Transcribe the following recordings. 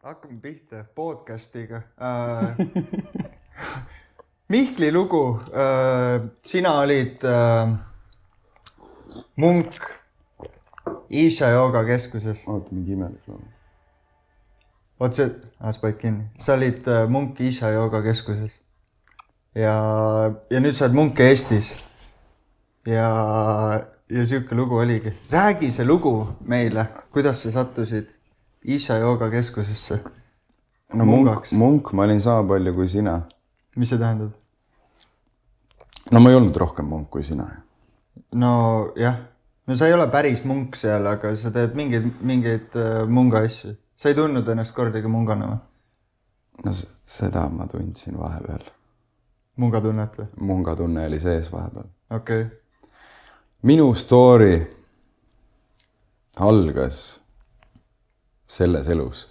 Hakkame pihta podcastiga. Mihkli lugu. Sina olid munk Isha Jooga keskuses. Oota, mingi imelik loom. Oot see, spaik kinni. Sa olid munk Isha Jooga keskuses. Ja nüüd sa oled munk Eestis. Ja siuke lugu oligi. Räägi see lugu meile. Kuidas sa sattusid Isha Jooga keskusesse? No munk, ma olin sama palju kui sina. Mis see tähendab? No ma ei olnud rohkem munk kui sina. No jah. No sa ei ole päris munk seal, aga sa teed mingeid munga asju. Sa ei tundnud ennast kordagi mungana või? No seda ma tundsin vahepeal. Munga tunnet või? Munga tunne oli sees vahepeal. Okei. Minu story algas selles elus,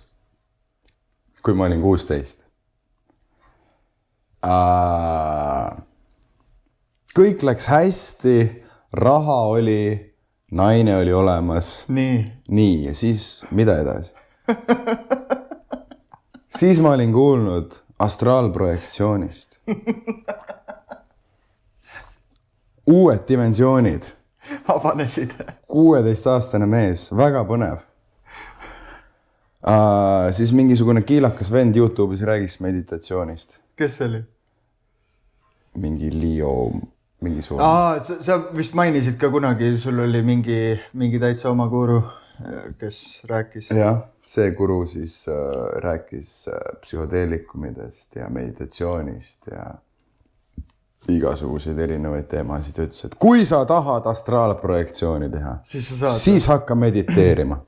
kui ma olin 16. Kõik läks hästi, raha oli, naine oli olemas. Nii, ja siis mida edasi? Siis ma olin kuulnud astraalprojektsioonist. Uued dimensioonid. Avanesid. 16-aastane mees, väga põnev. Siis mingisugune kiilakas vend YouTube'is räägis meditatsioonist. Kes see oli? Mingi Leo, mingi suur. Sa vist mainisid ka kunagi, sul oli mingi täitsa oma guru, kes rääkis. Jah, see guru siis rääkis psühhoteelikumidest ja meditatsioonist ja igasuguseid erinevaid teemasid. Ütles, et kui sa tahad astraalprojektsiooni teha, siis hakka mediteerima.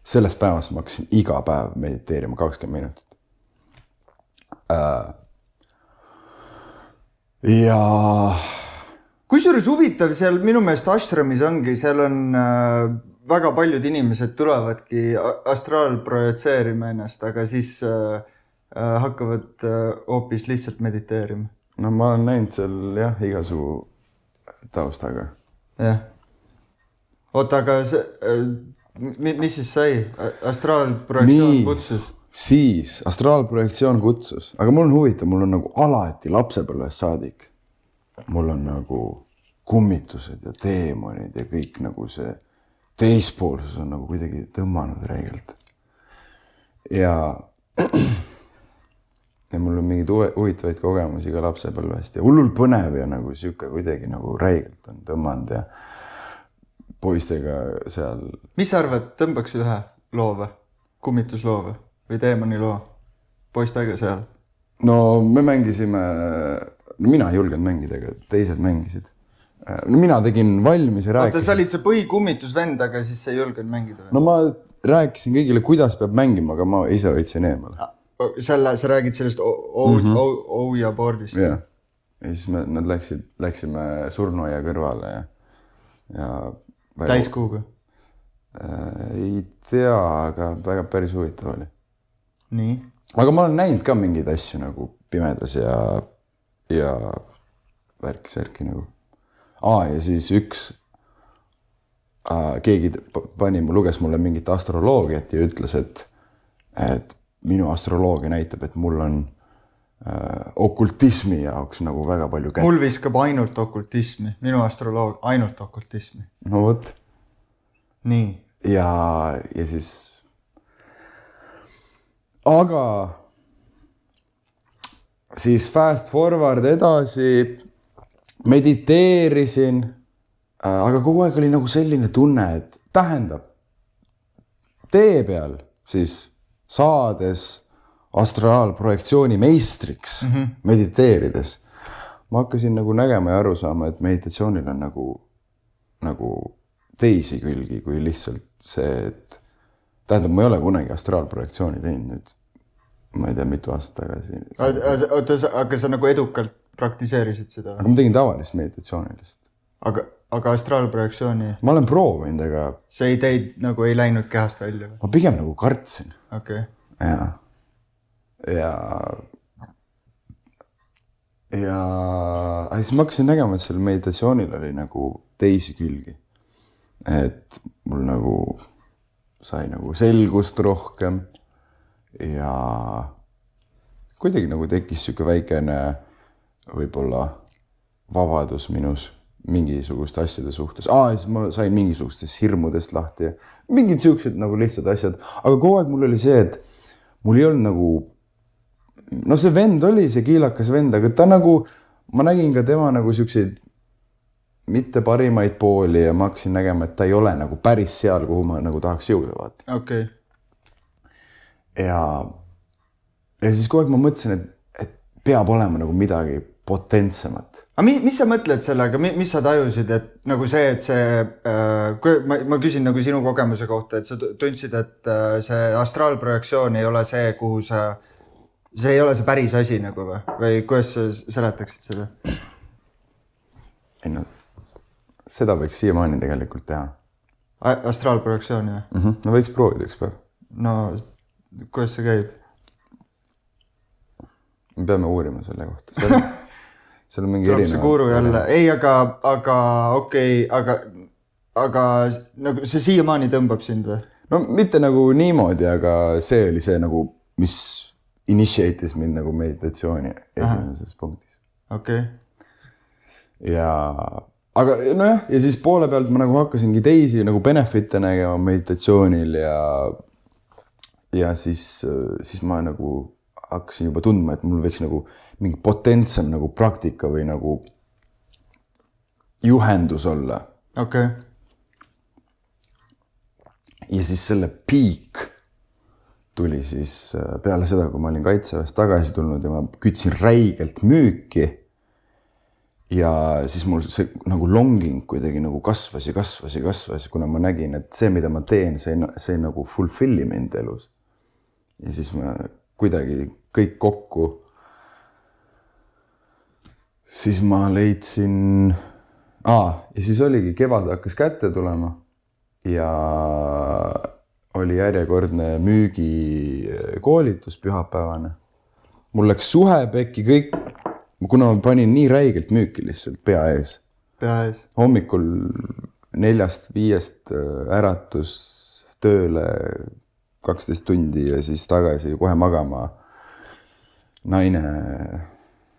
Sellest päevast ma hakkasin iga päev mediteerima 20 minutit. Ja kusjuures huvitav, seal minu meelest ashramis ongi, seal on väga paljud inimesed tulevadki astraalprojetseerima ennast, aga siis hakkavad hoopis lihtsalt mediteerima. No ma olen näinud seal jah, igasugu taustaga. Jah. Oota, aga mis siis sai? Astraalprojektsioon kutsus? Siis astraalprojektsioon kutsus. Aga mul on huvitav, mul on nagu alati lapsepõlvest saadik. Mul on nagu kummitused ja teemonid ja kõik nagu see teispoolsus on nagu kuidagi tõmmanud räigelt. Ja mul on mingid huvitavaid kogemusi ka lapsepõlvest ja hullul põnev ja nagu siuke kuidagi nagu räigelt on tõmmanud ja poistega seal. Mis sa arvad, tõmbaks ühe loo või? Kummitusloo või teemoni loo poistega seal? No me mängisime, no mina ei julgenud mängida, aga teised mängisid. No mina tegin valmis ja rääkisin. Oota, sa olid see põhikummitusvend, aga siis sa ei julgenud mängida või? No ma rääkisin kõigile, kuidas peab mängima, aga ma ise võitsin eemale. Sa räägid sellest Ouija boardist? Jah. Ja siis nad läksime surnuaia kõrvale ja täiskuuga? Ei tea, aga väga päris huvitav oli. Nii? Aga ma olen näinud ka mingeid asju nagu pimedas ja värki nagu. Ja siis keegi luges mulle mingit astroloogiat ja ütles, et minu astroloogia näitab, et mul on okultismi jaoks nagu väga palju kätt. Mul viskab ainult okultismi. Minu astroloog ainult okultismi. No võt. Nii. Ja siis aga siis fast forward edasi mediteerisin, aga kogu aeg oli nagu selline tunne, et tähendab tee peal siis saades astraalprojektsiooni meistriks mediteerides. Ma hakkasin nagu nägema ja aru saama, et meditatsioonil on nagu teisi külgi kui lihtsalt see, et tähendab, ma ei ole kunagi astraalprojektsiooni teinud nüüd. Ma ei tea, mitu aastat tagasi. Aga sa nagu edukalt praktiseerisid seda? Aga ma tegin tavalist meditatsioonilist. Aga astraalprojektsiooni? Ma olen proovinud, aga sa ei läinud kehast välja? Ma pigem nagu kartsin. Okei. Ja siis ma hakkasin nägema, et seal meditatsioonil oli nagu teisi külgi. Et mul nagu sai nagu selgust rohkem ja kuidagi nagu tekkis siuke väikene võib-olla vabadus minus mingisuguste asjade suhtes. Siis ma sain mingisugustest hirmudest lahti ja mingid siuksed nagu lihtsad asjad. Aga kogu aeg mul oli see, et mul ei olnud nagu, no see vend oli see kiilakas vend, aga ta nagu, ma nägin ka tema nagu siukseid mitte parimaid pooli ja ma hakkasin nägema, et ta ei ole nagu päris seal, kuhu ma nagu tahaks jõuda, vaata. Okay. Ja siis kogu aeg ma mõtlesin, et peab olema nagu midagi potentsemat. Aga mis sa mõtled sellega, mis sa tajusid, et nagu see, et see, ma küsin nagu sinu kogemuse kohta, et sa tundsid, et see astraalprojektsioon ei ole see, kuhu see ei ole see päris asi nagu või kuidas sa seletaksid seda? Ei no, seda võiks siiamaani tegelikult teha. Astraalprojektsiooni või? No võiks proovida üks päev. No, kuidas see käib? Me peame uurima selle kohta. Seal on mingi tuleb see kuuru jälle. Ei, aga okei, aga nagu see siiamaani tõmbab sind või? No mitte nagu niimoodi, aga see oli see nagu, mis initiate'is mind nagu meditatsiooni esimeses punktis. Okei. Aga nojah, ja siis poole pealt ma nagu hakkasingi teisi nagu benefite nägema meditatsioonil ja siis ma nagu hakkasin juba tundma, et mul võiks nagu mingi potentsem nagu praktika või nagu juhendus olla. Okei. Ja siis selle piik tuli siis peale seda, kui ma olin kaitseväest tagasi tulnud ja ma kütsin räigelt müüki. Ja siis mul see nagu longing kuidagi nagu kasvas, kuna ma nägin, et see, mida ma teen, see nagu fulfilli mind elus. Ja siis ma kuidagi kõik kokku. Siis ma leidsin... ja siis oligi, kevad hakkas kätte tulema ja oli järjekordne müügikoolitus pühapäevane. Mul läks suhe pekki kõik, kuna ma panin nii räigelt müüki lihtsalt pea ees. Hommikul 4-5 äratus tööle 12 tundi ja siis tagasi kohe magama. Naine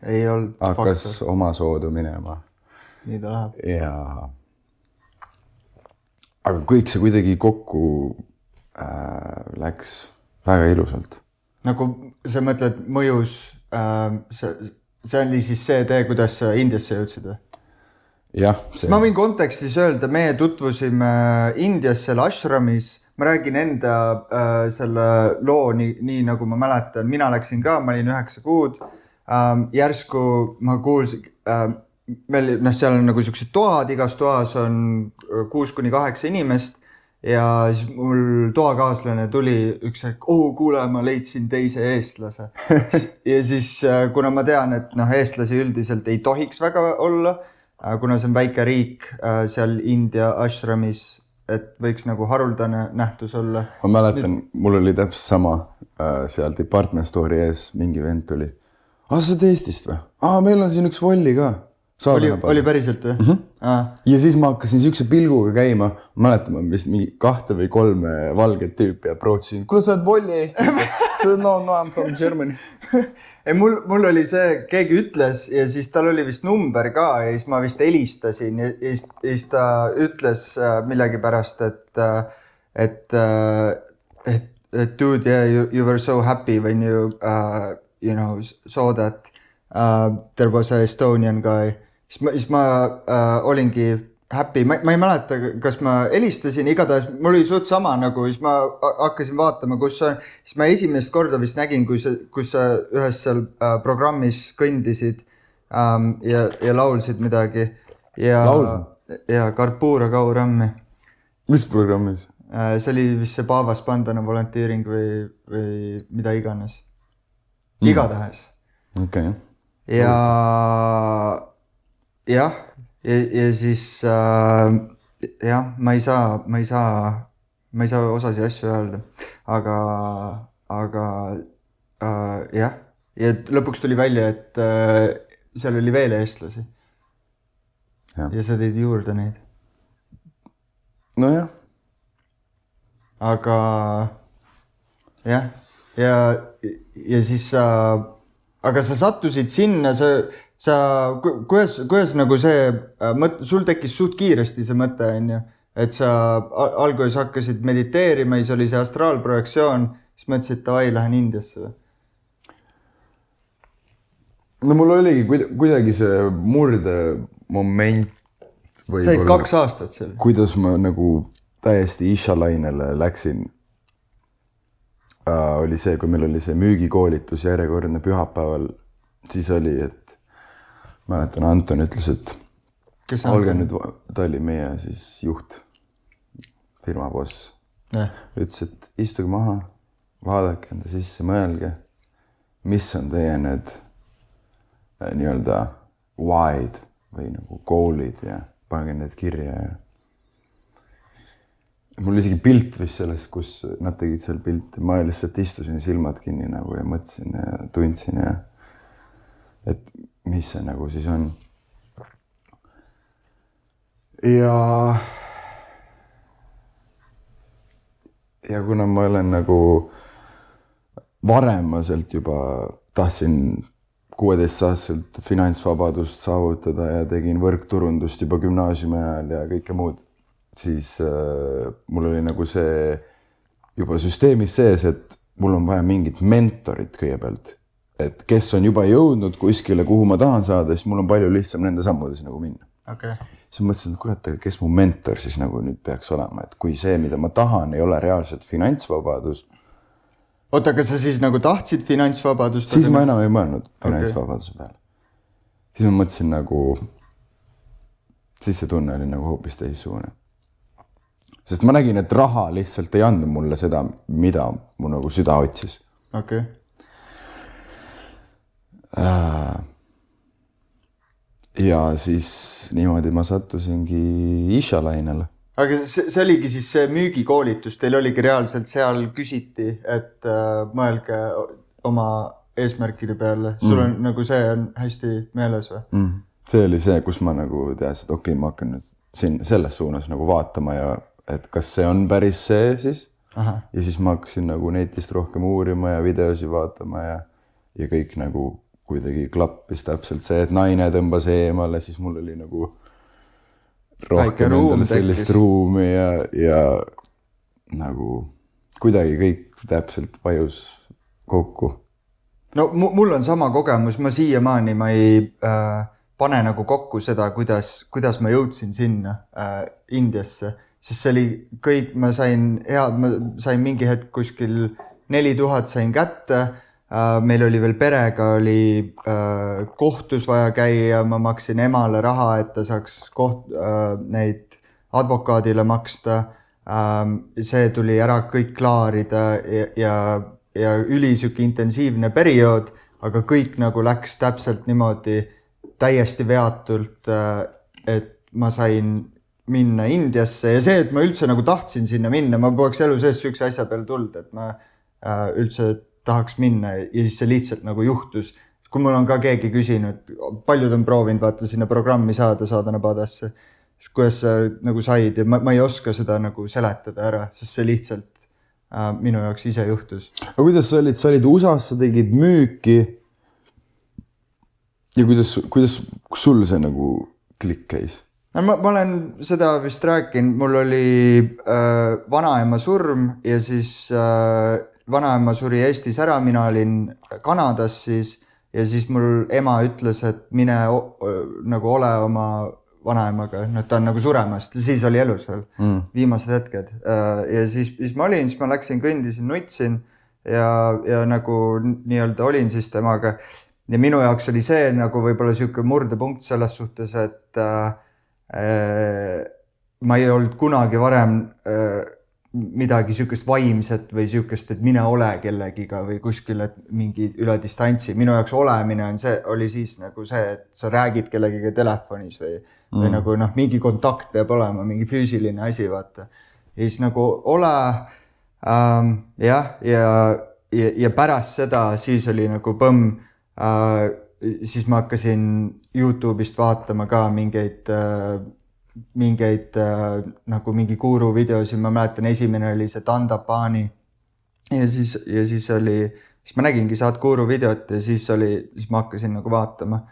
ei olnud hakkas oma soodu minema. Nii ta läheb. Aga kõik see kuidagi kokku läks väga ilusalt. Nagu sa mõtled mõjus, see oli siis see tee, kuidas sa Indiasse jõudsid või? Jah. Ma võin kontekstis öelda, me tutvusime Indias selle ashramis. Ma räägin enda selle loo nii nagu ma mäletan. Mina läksin ka, ma olin 9 kuud. Järsku ma kuulsin, seal on nagu siuksed toad, igas toas on 6-8 inimest ja siis mul toakaaslane tuli üks hetk, kuule, ma leidsin teise eestlase. Ja siis, kuna ma tean, et eestlasi üldiselt ei tohiks väga olla, kuna see on väike riik seal India ashramis, et võiks nagu haruldane nähtus olla. Ma mäletan, mul oli täpselt sama seal department store'i ees, mingi vend tuli. Sa oled Eestist või? Meil on siin üks volli ka. Oli päriselt või? Ja siis ma hakkasin siukse pilguga käima. Mäletan, ma vist mingi 2 või 3 valget tüüpi approachisin. Kuule, sa oled volli Eestist? No, I'm from Germany. Mul oli see, keegi ütles ja siis tal oli vist number ka ja siis ma vist helistasin ja siis ta ütles millegi pärast, et dude, yeah, you were so happy when you saw that there was a Estonian guy. Siis ma olingi happy. Ma ei mäleta, kas ma helistasin, igatahes mul oli suht sama nagu, siis ma hakkasin vaatama, kus on. Siis ma esimest korda vist nägin, kui sa ühes seal programmis kõndisid ja laulsid midagi. Ja Karpura Kaurammi. Mis programmis? See oli vist see Paava Spandana volonteering või mida iganes. Igatahes. Okay. Ja siis ma ei saa osasi asju öelda, aga ja lõpuks tuli välja, et seal oli veel eestlasi ja sa tõid juurde neid. Nojah. Aga jah. ja siis aga sa sattusid sinna, kuidas nagu see sul tekkis suht kiiresti see mõte, on ju, et sa alguses hakkasid mediteerima, siis oli see astraalprojektsioon, siis mõtlesid, et davai, lähen Indiasse või? No mul oligi kuidagi see murdemoment. Sa olid 2 aastat seal. Kuidas ma nagu täiesti Ishalainele läksin, oli see, kui meil oli see müügikoolitus järjekordne pühapäeval, siis oli, et mäletan, Anton ütles, et olge nüüd, ta oli meie siis juht, firma boss. Ütles, et istuge maha, vaadake enda sisse, mõelge, mis on teie need nii-öelda why'd või nagu goal'id ja pange need kirja ja mul isegi pilt vist sellest, kus nad tegid seal pilti, ma lihtsalt istusin silmad kinni nagu ja mõtlesin ja tundsin ja et mis see nagu siis on. Ja kuna ma olen nagu varemaselt juba tahtsin 16-aastaselt finantsvabadust saavutada ja tegin võrkturundust juba gümnaasiumi ajal ja kõike muud, siis mul oli nagu see juba süsteemis sees, et mul on vaja mingit mentorit kõigepealt, et kes on juba jõudnud kuskile, kuhu ma tahan saada, siis mul on palju lihtsam nende sammudes nagu minna. Okay. Siis mõtlesin, et kurat, kes mu mentor siis nagu nüüd peaks olema, et kui see, mida ma tahan, ei ole reaalselt finantsvabadus. Oota, aga sa siis nagu tahtsid finantsvabadust? Siis ma enam ei mõelnud finantsvabaduse peale. Siis ma mõtlesin nagu, siis see tunne oli nagu hoopis teistsugune. Sest ma nägin, et raha lihtsalt ei andnud mulle seda, mida mu nagu süda otsis. Okay. Ja siis niimoodi ma sattusingi Ishalainele. Aga see oligi siis see müügikoolitus, teil oligi reaalselt seal küsiti, et mõelge oma eesmärkide peale. Sul on nagu see on hästi meeles või? See oli see, kus ma nagu teadsin, et okei, ma hakkan nüüd selles suunas nagu vaatama ja et kas see on päris see siis. Aha. Ja siis ma hakkasin nagu netist rohkem uurima ja videosi vaatama ja kõik nagu kuidagi klappis täpselt see, et naine tõmbas eemale, siis mul oli nagu rohkem endale sellist ruumi ja nagu kuidagi kõik täpselt vajus kokku. No mul on sama kogemus, ma siiamaani ma ei pane nagu kokku seda, kuidas ma jõudsin sinna Indiasse, sest see oli kõik, ma sain mingi hetk kuskil 4000 sain kätte, meil oli veel perega, oli kohtus vaja käia, ma maksin emale raha, et ta saaks neid advokaadile maksta. See tuli ära kõik klaarida ja ülisüki intensiivne periood, aga kõik nagu läks täpselt niimoodi täiesti veatult, et ma sain minna Indiasse ja see, et ma üldse nagu tahtsin sinna minna, ma poleks elu sees sükse asja peale tulnud, et ma üldse tahaks minna ja siis see lihtsalt nagu juhtus. Kui mul on ka keegi küsinud, paljud on proovinud vaata sinna programmi saada Nabadasse, kuidas sa nagu said ja ma ei oska seda nagu seletada ära, sest see lihtsalt minu jaoks ise juhtus. Aga kuidas sa olid USA-s, sa tegid müüki ja kuidas sul see nagu klikk käis? Ma olen seda vist rääkinud, mul oli vanaema surm ja siis vanaema suri Eestis ära, mina olin Kanadas siis ja siis mul ema ütles, et mine nagu ole oma vanaemaga, ta on nagu suremast ja siis oli elus veel viimased hetked. Ja siis ma olin, siis ma läksin, kõndisin, nutsin ja nagu nii-öelda olin siis temaga ja minu jaoks oli see nagu võib-olla siuke murdepunkt selles suhtes, et ma ei olnud kunagi varem midagi siukest vaimset või siukest, et mine ole kellegiga või kuskil, et mingi üle distantsi. Minu jaoks olemine oli siis nagu see, et sa räägid kellegiga telefonis või nagu mingi kontakt peab olema, mingi füüsiline asi, vaata. Ja siis nagu ole, ja pärast seda siis oli nagu põmm, siis ma hakkasin YouTube'ist vaatama ka mingeid nagu mingi guru videosi, ma mäletan, esimene oli see Dandapani ja siis ma nägingi Sadhguru videot ja siis ma hakkasin nagu vaatama.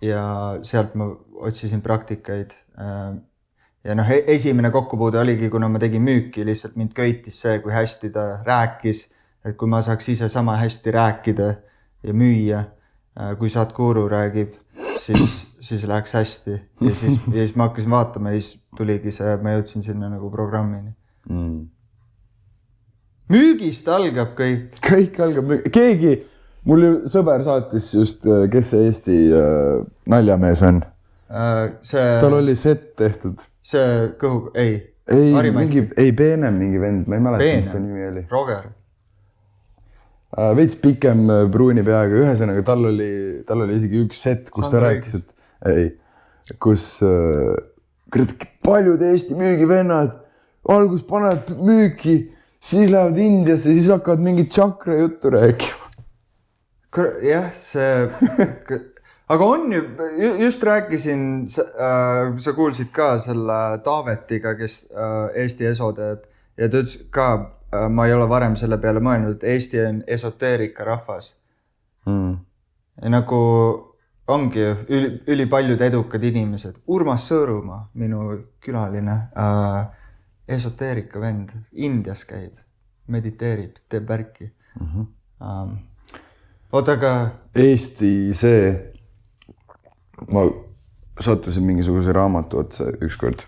Ja sealt ma otsisin praktikaid. Ja noh, esimene kokkupuude oligi, kuna ma tegin müüki, lihtsalt mind köitis see, kui hästi ta rääkis, et kui ma saaks ise sama hästi rääkida ja müüa, kui Sadhguru räägib, siis läheks hästi. Ja siis ma hakkasin vaatama ja siis tuligi see, ma jõudsin sinna nagu programmini. Müügist algab kõik. Kõik algab keegi, mul sõber saatis just, kes see Eesti naljamees on. Tal oli set tehtud. See kõhu, ei Peenem mingi vend, ma ei mäleta, mis ta nimi oli. Roger. Veits pikem pruuni peaga, ühesõnaga tal oli isegi üks set, kus ta rääkis, kus paljud Eesti müügivennad algus panevad müüki, siis lähevad Indiasse, siis hakkavad mingit chakra juttu rääkima. Jah, see... Aga on ju, just rääkisin, sa kuulsid ka selle Taavetiga, kes Eesti ESO teeb ja ta ütles ka, ma ei ole varem selle peale mõelnud, et Eesti on esoteerika rahvas. Ja nagu ongi ülipaljud edukad inimesed. Urmas Sõõrumaa, minu külaline, esoteerika vend, Indias käib, mediteerib, teeb värki. Aga... Eesti see... Ma sattusin mingisuguse raamatu otsa ükskord,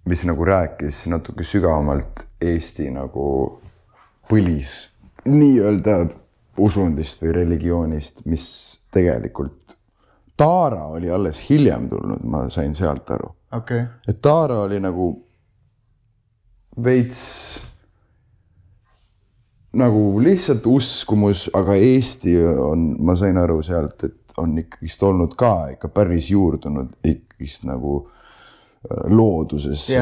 mis nagu rääkis natuke sügavamalt Eesti nagu põlis nii-öelda usundist või religioonist, mis tegelikult Taara oli alles hiljem tulnud, ma sain sealt aru. Okay. Et Taara oli nagu veits nagu lihtsalt uskumus, aga Eesti on, ma sain aru sealt, et on ikkagist olnud ka ikka päris juurdunud ikkagist nagu loodusesse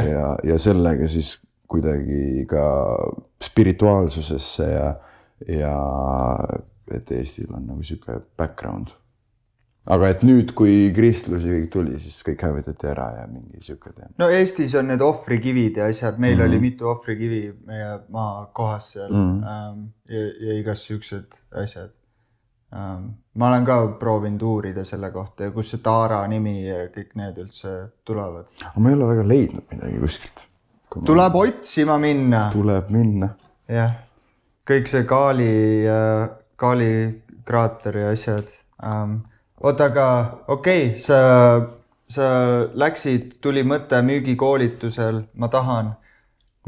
ja sellega siis kuidagi ka spirituaalsusesse ja et Eestil on nagu siuke background. Aga et nüüd, kui kristlus kõik tuli, siis kõik hävitati ära ja mingi siuke teema. No Eestis on need ohvrikivid ja asjad. Meil oli mitu ohvrikivi meie maa kohas seal ja igas siuksed asjad. Ma olen ka proovinud uurida selle kohta ja kus see Taara nimi ja kõik need üldse tulevad. Aga ma ei ole väga leidnud midagi kuskilt. Tuleb otsima minna. Tuleb minna. Jah. Kõik see Kaali kraater ja asjad. Aga okei, sa läksid, tuli mõte müügikoolitusel, ma tahan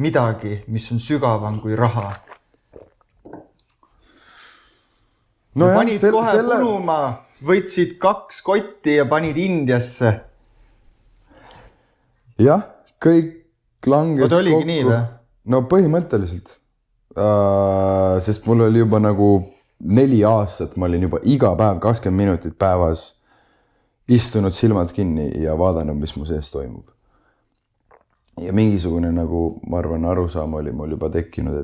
midagi, mis on sügavam kui raha. No panid kohe punuma, võtsid 2 kotti ja panid Indiasse. Jah, kõik langes kokku. Oligi nii või? No põhimõtteliselt. Sest mul oli juba nagu 4 aastat, ma olin juba iga päev 20 minutit päevas istunud silmad kinni ja vaadanud, mis mu sees toimub. Ja mingisugune nagu, ma arvan, arusaam oli mul juba tekkinud,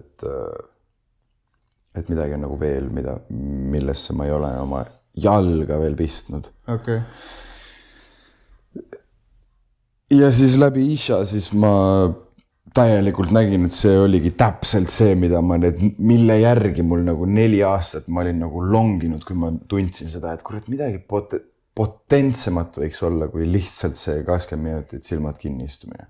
et midagi on nagu veel, millesse ma ei ole oma jalga veel pistnud. Okay. Ja siis läbi Isha siis ma täielikult nägin, et see oligi täpselt see, mille järgi mul nagu 4 aastat ma olin nagu longinud, kui ma tundsin seda, et kurat, midagi potentsemat võiks olla, kui lihtsalt see 20 minutit silmad kinni istumine.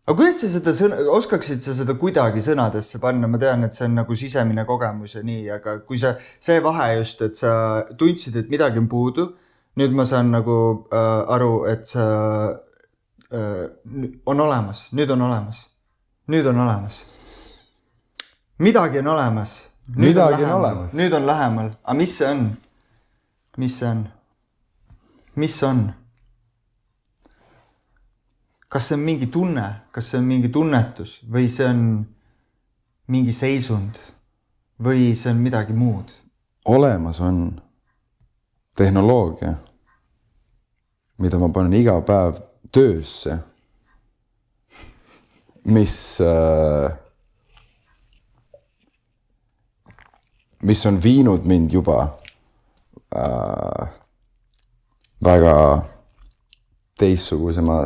Aga kuidas sa oskaksid sa seda kuidagi sõnadesse panna? Ma tean, et see on nagu sisemine kogemus ja nii, aga kui see vahe just, et sa tundsid, et midagi on puudu, nüüd ma saan nagu aru, et sa on olemas, nüüd on olemas. Nüüd on olemas. Midagi on olemas. Nüüd on lähemal. Aga mis see on? Mis see on? Mis on? Kas see on mingi tunne? Kas see on mingi tunnetus? Või see on mingi seisund? Või see on midagi muud? Olemas on tehnoloogia, mida ma panen iga päev töösse, mis on viinud mind juba väga teistsugusema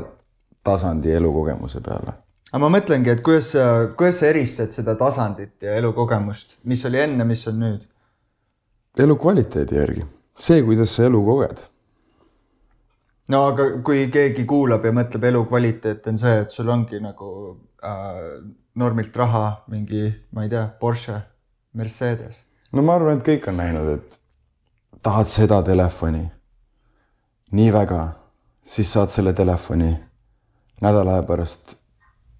tasandi elukogemuse peale. aga ma mõtlengi, et kuidas sa eristad seda tasandit ja elukogemust, mis oli enne, mis on nüüd? Elukvaliteedi järgi. See, kuidas sa elu koged. No aga kui keegi kuulab ja mõtleb elukvaliteet on see, et sul ongi nagu normilt raha, mingi, ma ei tea, Porsche, Mercedes. No ma arvan, et kõik on näinud, et tahad seda telefoni nii väga, siis saad selle telefoni nädala aja pärast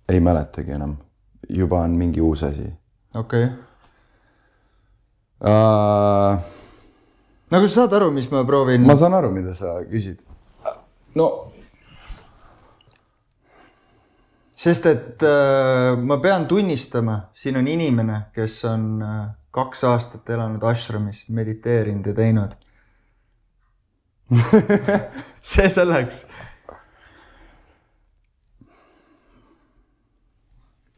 ei mäletagi enam. Juba on mingi uus asi. Okei. Nagu sa saad aru, mis ma proovin? Ma saan aru, mida sa küsid. No. Sest et ma pean tunnistama, siin on inimene, kes on 2 aastat elanud ashramis, mediteerinud ja teinud. See selleks.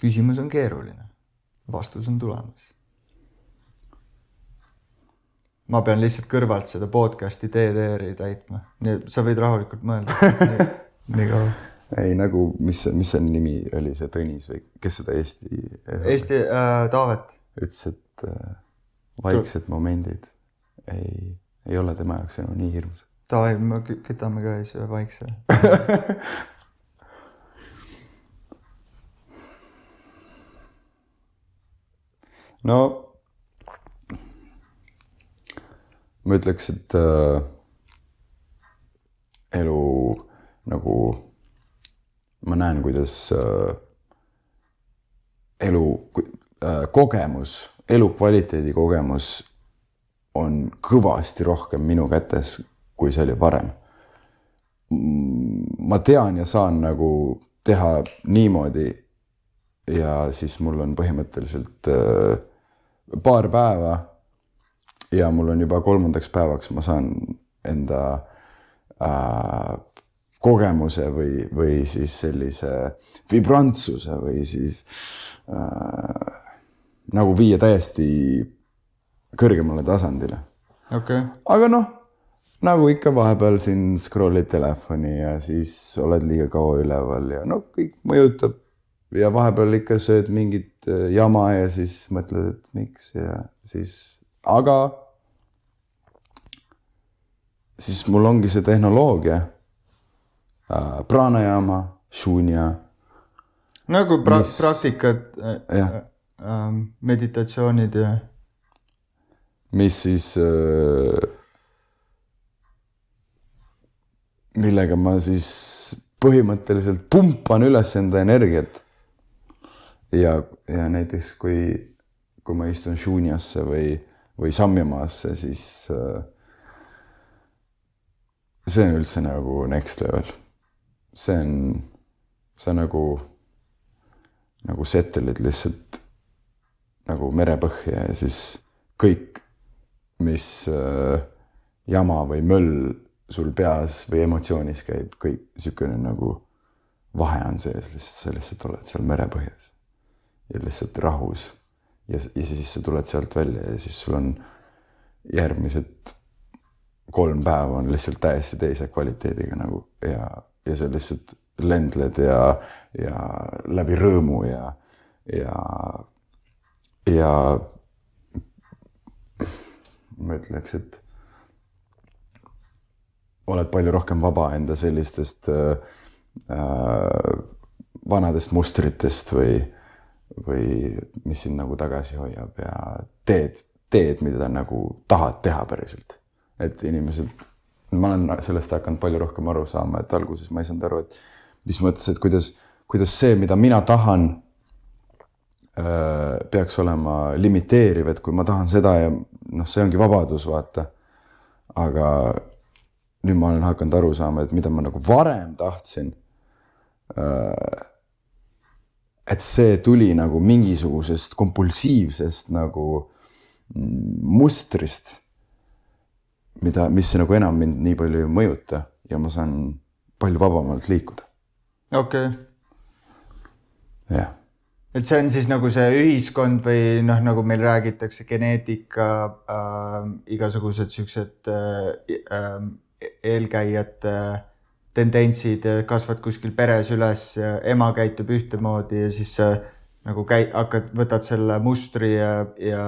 Küsimus on keeruline. Vastus on tulemas. Ma pean lihtsalt kõrvalt seda podcasti DDR-i täitma. Sa võid rahulikult mõelda. Nii kaua. Ei, nagu, mis see nimi oli, see Tõnis või kes seda Eesti Taavet. Ütles, et vaiksed momendid ei ole tema jaoks enam nii hirmus. Tavai, me kütame ka ees vaikse. No, ma ütleks, et elu nagu ma näen, kuidas kogemus, elukvaliteedi kogemus on kõvasti rohkem minu kätes, kui see oli varem. Ma tean ja saan nagu teha niimoodi ja siis mul on põhimõtteliselt paar päeva ja mul on juba 3. päevaks ma saan enda kogemuse või siis sellise vibrantsuse või siis nagu viia täiesti kõrgemale tasandile. Okay. Aga noh, nagu ikka vahepeal siin scrollid telefoni ja siis oled liiga kaua üleval ja no kõik mõjutab ja vahepeal ikka sööd mingit jama ja siis mõtled, et miks ja siis, aga siis mul ongi see tehnoloogia, pranajama, šunja. Nagu praktikad, meditatsioonid ja mis siis, millega ma siis põhimõtteliselt pumpan üles enda energiat. Ja näiteks, kui ma istun šunjasse või samjamaasse, siis see on üldse nagu next level. See on nagu settelid lihtsalt nagu merepõhja ja siis kõik, mis jama või möll sul peas või emotsioonis käib, kõik sükene nagu vahe on sees, sa lihtsalt oled seal merepõhjas ja lihtsalt rahus ja siis sa tuled sealt välja ja siis sul on järgmised 3 päeva on lihtsalt täiesti teise kvaliteediga nagu ja sa lihtsalt lendled ja läbi rõõmu ja ma ütleks, et oled palju rohkem vaba enda sellistest vanadest mustritest või mis sind nagu tagasi hoiab ja teed, mida nagu tahad teha päriselt. Et inimesed, ma olen sellest hakanud palju rohkem aru saama, et alguses ma ei saanud aru, et mis mõttes, et kuidas see, mida mina tahan, peaks olema limiteeriv, et kui ma tahan seda ja see ongi vabadus, vaata. Aga nüüd ma olen hakanud aru saama, et mida ma nagu varem tahtsin, et see tuli nagu mingisugusest kompulsiivsest nagu mustrist, mis nagu enam mind nii palju ei mõjuta ja ma saan palju vabamalt liikuda. Okei. Jah. Et see on siis nagu see ühiskond või nagu meil räägitakse geneetika, igasugused süksed eelkäijate tendentsid, kasvad kuskil peres üles ja ema käitub ühtemoodi ja siis nagu võtad selle mustri ja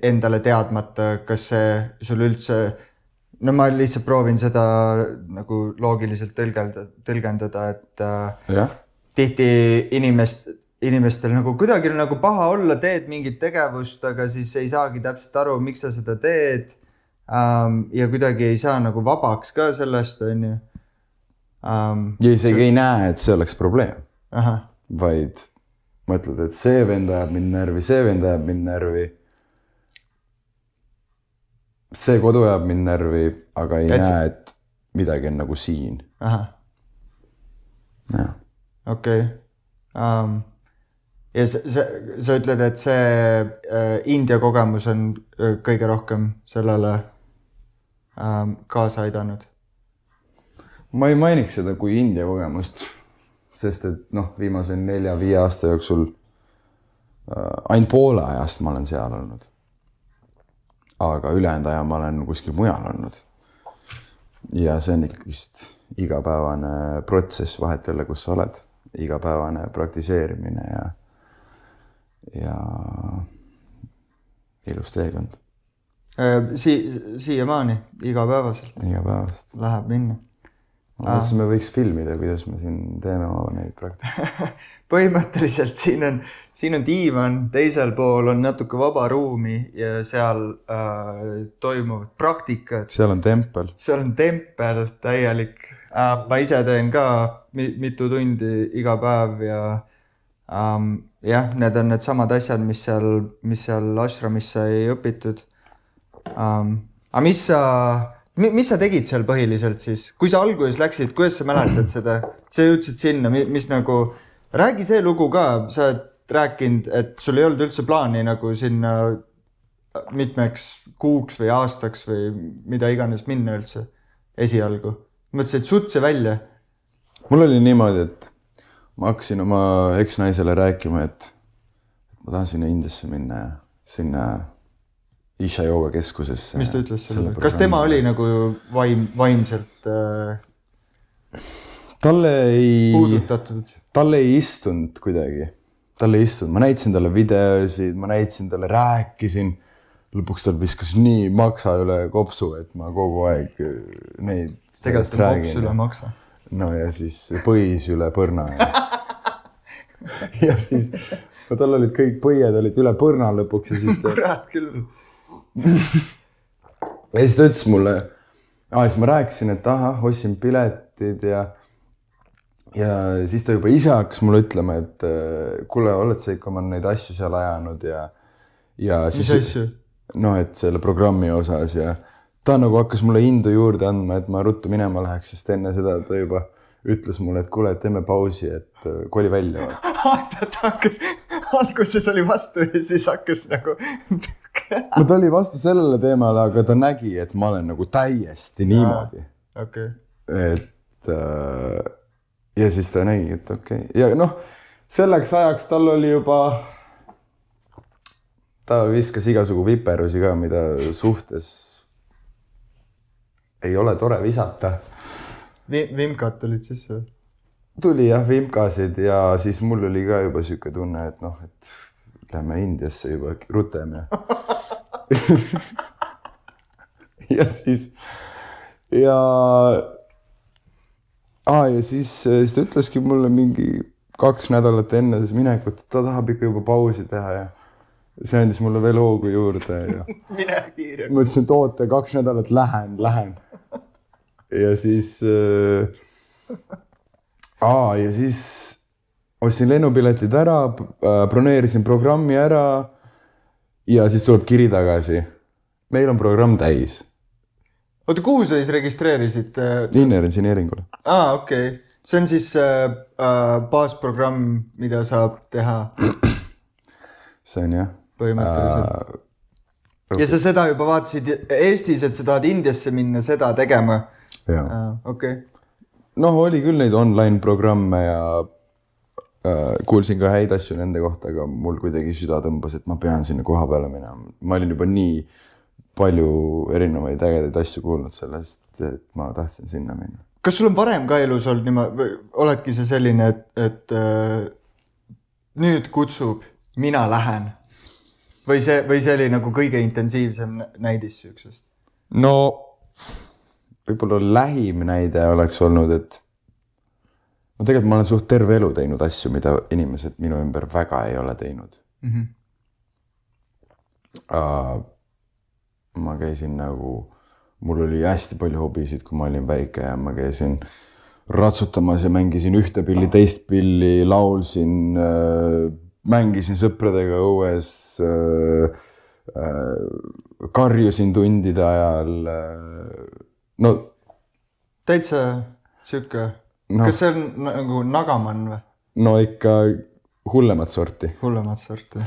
endale teadmata, kas see sul üldse, no ma lihtsalt proovin seda nagu loogiliselt tõlgendada, et tihti inimestel nagu kuidagi nagu paha olla, teed mingit tegevust, aga siis ei saagi täpselt aru, miks sa seda teed. Ja kuidagi ei saa nagu vabaks ka sellest, on ju. Ja isegi ei näe, et see oleks probleem. Vaid mõtled, et see vend ajab mind närvi, see vend ajab mind närvi. See kodu ajab mind närvi, aga ei näe, et midagi on nagu siin. Okei. Ja sa ütled, et see India kogemus on kõige rohkem sellele kaasa aidanud? Ma ei mainiks seda kui India kogemust, sest et viimase 4-5 aasta jooksul ainult poole ajast ma olen seal olnud. Aga ülejäänud aja ma olen kuskil mujal olnud. Ja see on ikkist igapäevane protsess vahet jälle, kus sa oled. Igapäevane praktiseerimine ja ilus teekond. Siiamaani, igapäevaselt? Igapäevast. Läheb minna. Me võiks filmida, kuidas me siin teeme neid praktika. Põhimõtteliselt siin on diivan, teisel pool on natuke vaba ruumi ja seal toimuvad praktikad. Seal on tempel. Seal on tempel täielik. Ma ise teen ka mitu tundi iga päev ja need on need samad asjad, mis seal ashramis sai õpitud. Aga mis sa tegid seal põhiliselt siis? Kui sa alguses läksid, kuidas sa mäletad seda? Sa jõudsid sinna, mis nagu... Räägi see lugu ka, sa oled rääkinud, et sul ei olnud üldse plaani nagu sinna mitmeks kuuks või aastaks või mida iganes minna üldse esialgu. Mõtlesin, et sutse välja. Mul oli niimoodi, et ma hakkasin oma eksnaisele rääkima, et ma tahan sinna Indiasse minna ja sinna Isha Yoga keskusesse. Mis ta ütles selle? Kas tema oli nagu vaimselt puudutatud? Talle ei istunud kuidagi. Talle ei istunud. Ma näitasin talle videosid, ma näitasin talle, rääkisin. Lõpuks tal viskas nii maksa üle kopsu, et ma kogu aeg neid tegelikult on kops üle maksa. No ja siis põis üle põrna. Ja siis tal olid kõik põied olid üle põrna lõpuks ja siis kurat küll. Ja siis ta ütles mulle, siis ma rääkisin, et ostsin piletid ja siis ta juba ise hakkas mulle ütlema, et kuule, oled sa ikka oma neid asju seal ajanud ja siis... Mis asju? No, et selle programmi osas ja ta nagu hakkas mulle indu juurde andma, et ma ruttu minema läheks, sest enne seda ta juba ütles mulle, et kuule, et teeme pausi, et koli välja. Ta hakkas, alguses oli vastu ja siis hakkas nagu... No ta oli vastu sellele teemale, aga ta nägi, et ma olen nagu täiesti niimoodi. Okay. Et ja siis ta nägi, et okei. Ja selleks ajaks tal oli juba... Ta viskas igasugu viperusi ka, mida suhtes ei ole tore visata. Vimkad tulid sisse? Tuli jah, vimkasid ja siis mul oli ka juba siuke tunne, et lähme Indiasse juba ruteme. Ja siis ja siis ta ütleski mulle mingi 2 nädalat enne minekut, et ta tahab ikka juba pausi teha ja see andis mulle veel hoogu juurde ja mine kiire. Ma ütlesin, et oote 2 nädalat, lähen. Ja siis ja siis ostsin lennupiletid ära, broneerisin programmi ära ja siis tuleb kiri tagasi. Meil on programm täis. Oota, kuhu sa siis registreerisid? Inner Engineeringule. Okei. See on siis baasprogramm, mida saab teha? See on jah. Põhimõtteliselt. Ja sa seda juba vaatasid Eestis, et sa tahad Indiasse minna seda tegema? Okay. Oli küll neid online programme ja kuulsin ka häid asju nende kohta, aga mul kuidagi süda tõmbas, et ma pean sinna koha peale minema. Ma olin juba nii palju erinevaid ägedaid asju kuulnud sellest, et ma tahtsin sinna minna. kas sul on varem ka elus olnud niimoodi, oledki see selline, et nüüd kutsub, mina lähen? Või see oli nagu kõige intensiivsem näidis süüksest? No võib-olla lähim näide oleks olnud, et tegelikult ma olen suht terve elu teinud asju, mida inimesed minu ümber väga ei ole teinud. Ma käisin nagu, mul oli hästi palju hobisid, kui ma olin väike ja ma käisin ratsutamas ja mängisin ühte pilli, teist pilli, laulsin, mängisin sõpradega õues, karjusin tundide ajal. No, täitsa süke. Kas see on nagu nagaman või? No ikka hullemat sorti. Hullemat sorti.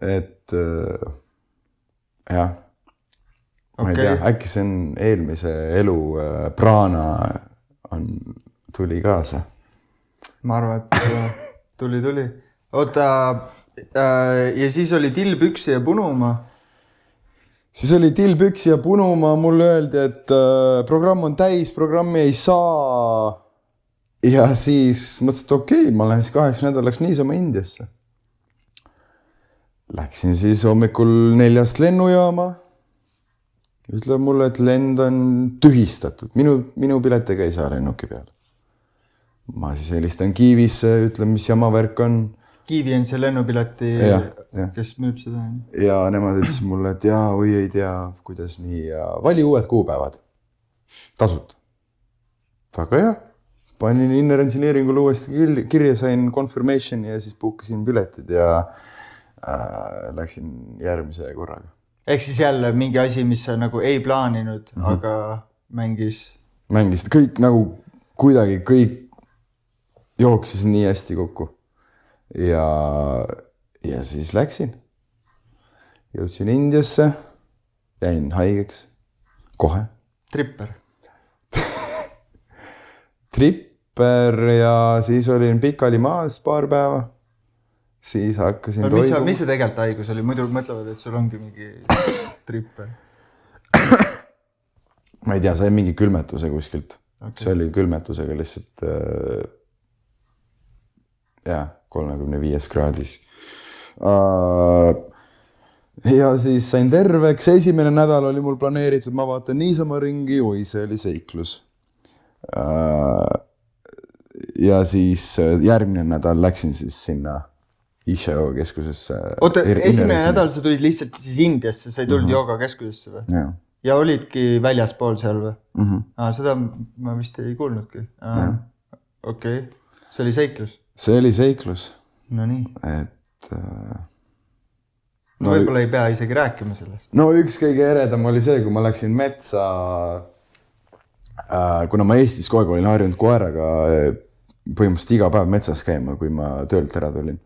Et jah, ma ei tea, äkki see on eelmise elu praana tuli kaasa. Ma arvan, et tuli. Oota, ja siis oli tilpüksi ja punumaa? Siis oli tilpüksi ja punumaa, mulle öeldi, et programm on täis, programmi ei saa. Ja siis mõtlesin, et okei, ma lähen siis 8 nädalaks niisama Indiasse. Läksin siis hommikul 4 lennujaama. Ütleb mulle, et lend on tühistatud. Minu piletiga ei saa lennuki peale. Ma siis helistan Kiivisse, ütlen, mis jamavärk on. Kiivi on see lennupileti, kes müüb seda. Ja nemad ütlesid mulle, et oi ei tea, kuidas nii. Ja vali uued kuupäevad. Tasut. Väga hea. Panin Inner Engineeringule uuesti kirja, sain confirmation ja siis puukasin piletid ja läksin järgmise korraga. Ehk siis jälle mingi asi, mis sa nagu ei plaaninud, aga mängis? Mängis kõik nagu kuidagi, kõik jooksis nii hästi kokku. Ja siis läksin. Jõudsin Indiasse, jäin haigeks. Kohe. Tripper ja siis olin pikali maas paar päeva. Siis hakkasin toimuma. Mis see tegelikult haigus oli? Muidu mõtlevad, et sul ongi mingi tripper. Ma ei tea, sai mingi külmetuse kuskilt. Okay. See oli külmetusega lihtsalt 35 kraadis. Ja siis sain terveks. Esimene nädal oli mul planeeritud, ma vaatan niisama ringi, see oli seiklus. Ja siis järgmine nädal läksin siis sinna Ishao keskusesse. Oota, esimene nädal sa tulid lihtsalt siis Indiasse, sa ei tulnud jooga keskusesse või? Ja olidki väljaspool seal või? Seda ma vist ei kuulnudki. Okei. See oli seiklus? See oli seiklus. No nii. Et... No võib-olla ei pea isegi rääkima sellest. No üks kõige eredam oli see, kui ma läksin metsa, kuna ma Eestis kogu aeg olin harjunud koeraga põhimõtteliselt iga päev metsas käima, kui ma töölt ära tulin.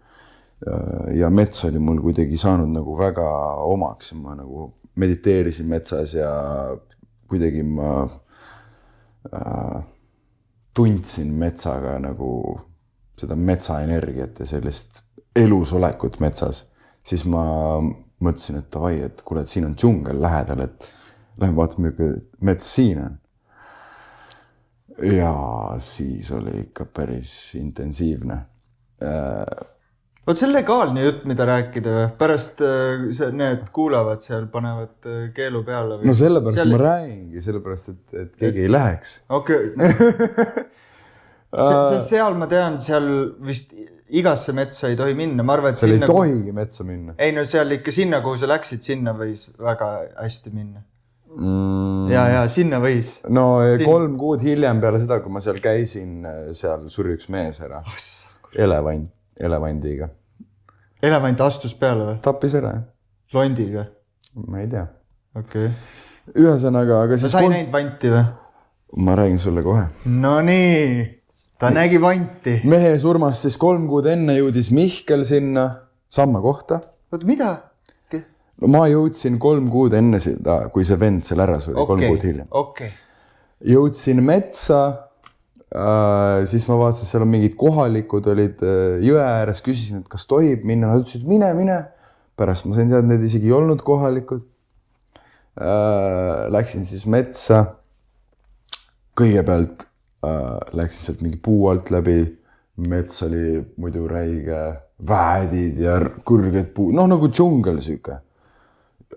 Ja mets oli mul kuidagi saanud nagu väga omaks. Ma nagu mediteerisin metsas ja kuidagi ma tundsin metsaga nagu seda metsaenergiat ja sellist elusolekut metsas. Siis ma mõtlesin, et davai, et kuule, et siin on džungel lähedal, et lähen vaatame, milline mets siin on. Ja siis oli ikka päris intensiivne. Oot, see on legaalne jutt, mida rääkida või? Pärast need kuulavad seal, panevad keelu peale või? No sellepärast seal... ma räägingi, sellepärast, et keegi ei läheks. Okei. Seal ma tean, seal vist igasse metsa ei tohi minna. Ma arvan, et seal ei tohigi metsa minna. Ei, no seal ikka sinna, kuhu sa läksid, sinna võis väga hästi minna. Ja sinna võis. No 3 kuud hiljem peale seda, kui ma seal käisin, seal suri üks mees ära. Elevandiga. Elevant astus peale või? Tappis ära. Londiga? Ma ei tea. Okei. Ühesõnaga, aga siis... Sa sai näinud vanti või? Ma räägin sulle kohe. No nii, ta nägi vanti. Mehe surmast siis 3 kuud enne jõudis Mihkel sinna samma kohta. Oot, mida? No ma jõudsin 3 kuud enne seda, kui see vend seal ära suri, 3 kuud hiljem. Okay. Jõudsin metsa, siis ma vaatasin, seal on mingid kohalikud olid jõe ääres, küsisin, et kas tohib minna. Nad ütlesid, mine. Pärast ma sain teada, need isegi ei olnud kohalikud. Läksin siis metsa. Kõigepealt läksin sealt mingi puu alt läbi, mets oli muidu räige, väädid ja kõrged puu, noh nagu džungel siuke.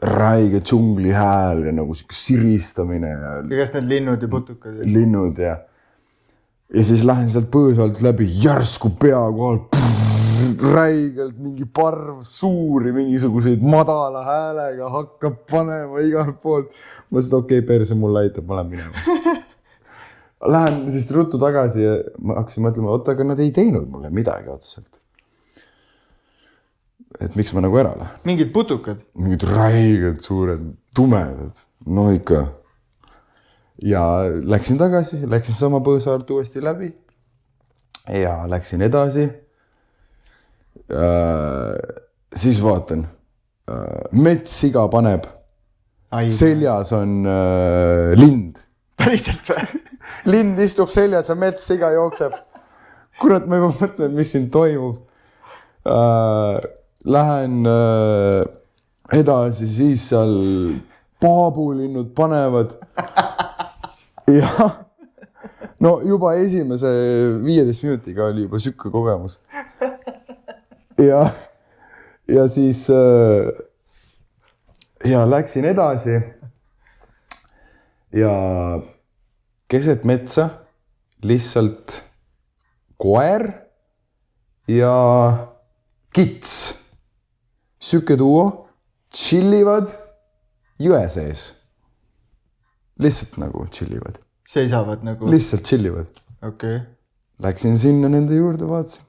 Räige džungli hääl ja nagu siuke siristamine ja kas need linnud ja putukad? Linnud ja siis lähen sealt põõsa alt läbi, järsku pea kohal, räigelt mingi parv suuri, mingisuguseid madala häälega hakkab panema igalt poolt. Ma ütlesin, okei, perse mulle aitab, ma lähen minema. Lähen siis ruttu tagasi ja ma hakkasin mõtlema, oota, aga nad ei teinud mulle midagi otseselt. Et miks ma nagu ära lähen? Mingid putukad? Mingid räiged, suured, tumedad. No ikka. Ja läksin tagasi, läksin sama põõsaart uuesti läbi. Ja läksin edasi. Siis vaatan. Metssiga paneb. Seljas on lind. Päriselt või? Lind istub seljas ja metssiga jookseb. Kurat, ma juba mõtlen, mis siin toimub. Lähen edasi, siis seal paabulinnud panevad. Ja no juba esimese 15 minutiga oli juba sükka kogemus. Ja siis ja läksin edasi ja keset metsa lihtsalt koer ja kits. Süke duo chillivad jõe sees. Lihtsalt nagu chillivad. Seisavad nagu? Lihtsalt chillivad. Okay. Läksin sinna nende juurde, vaatasin.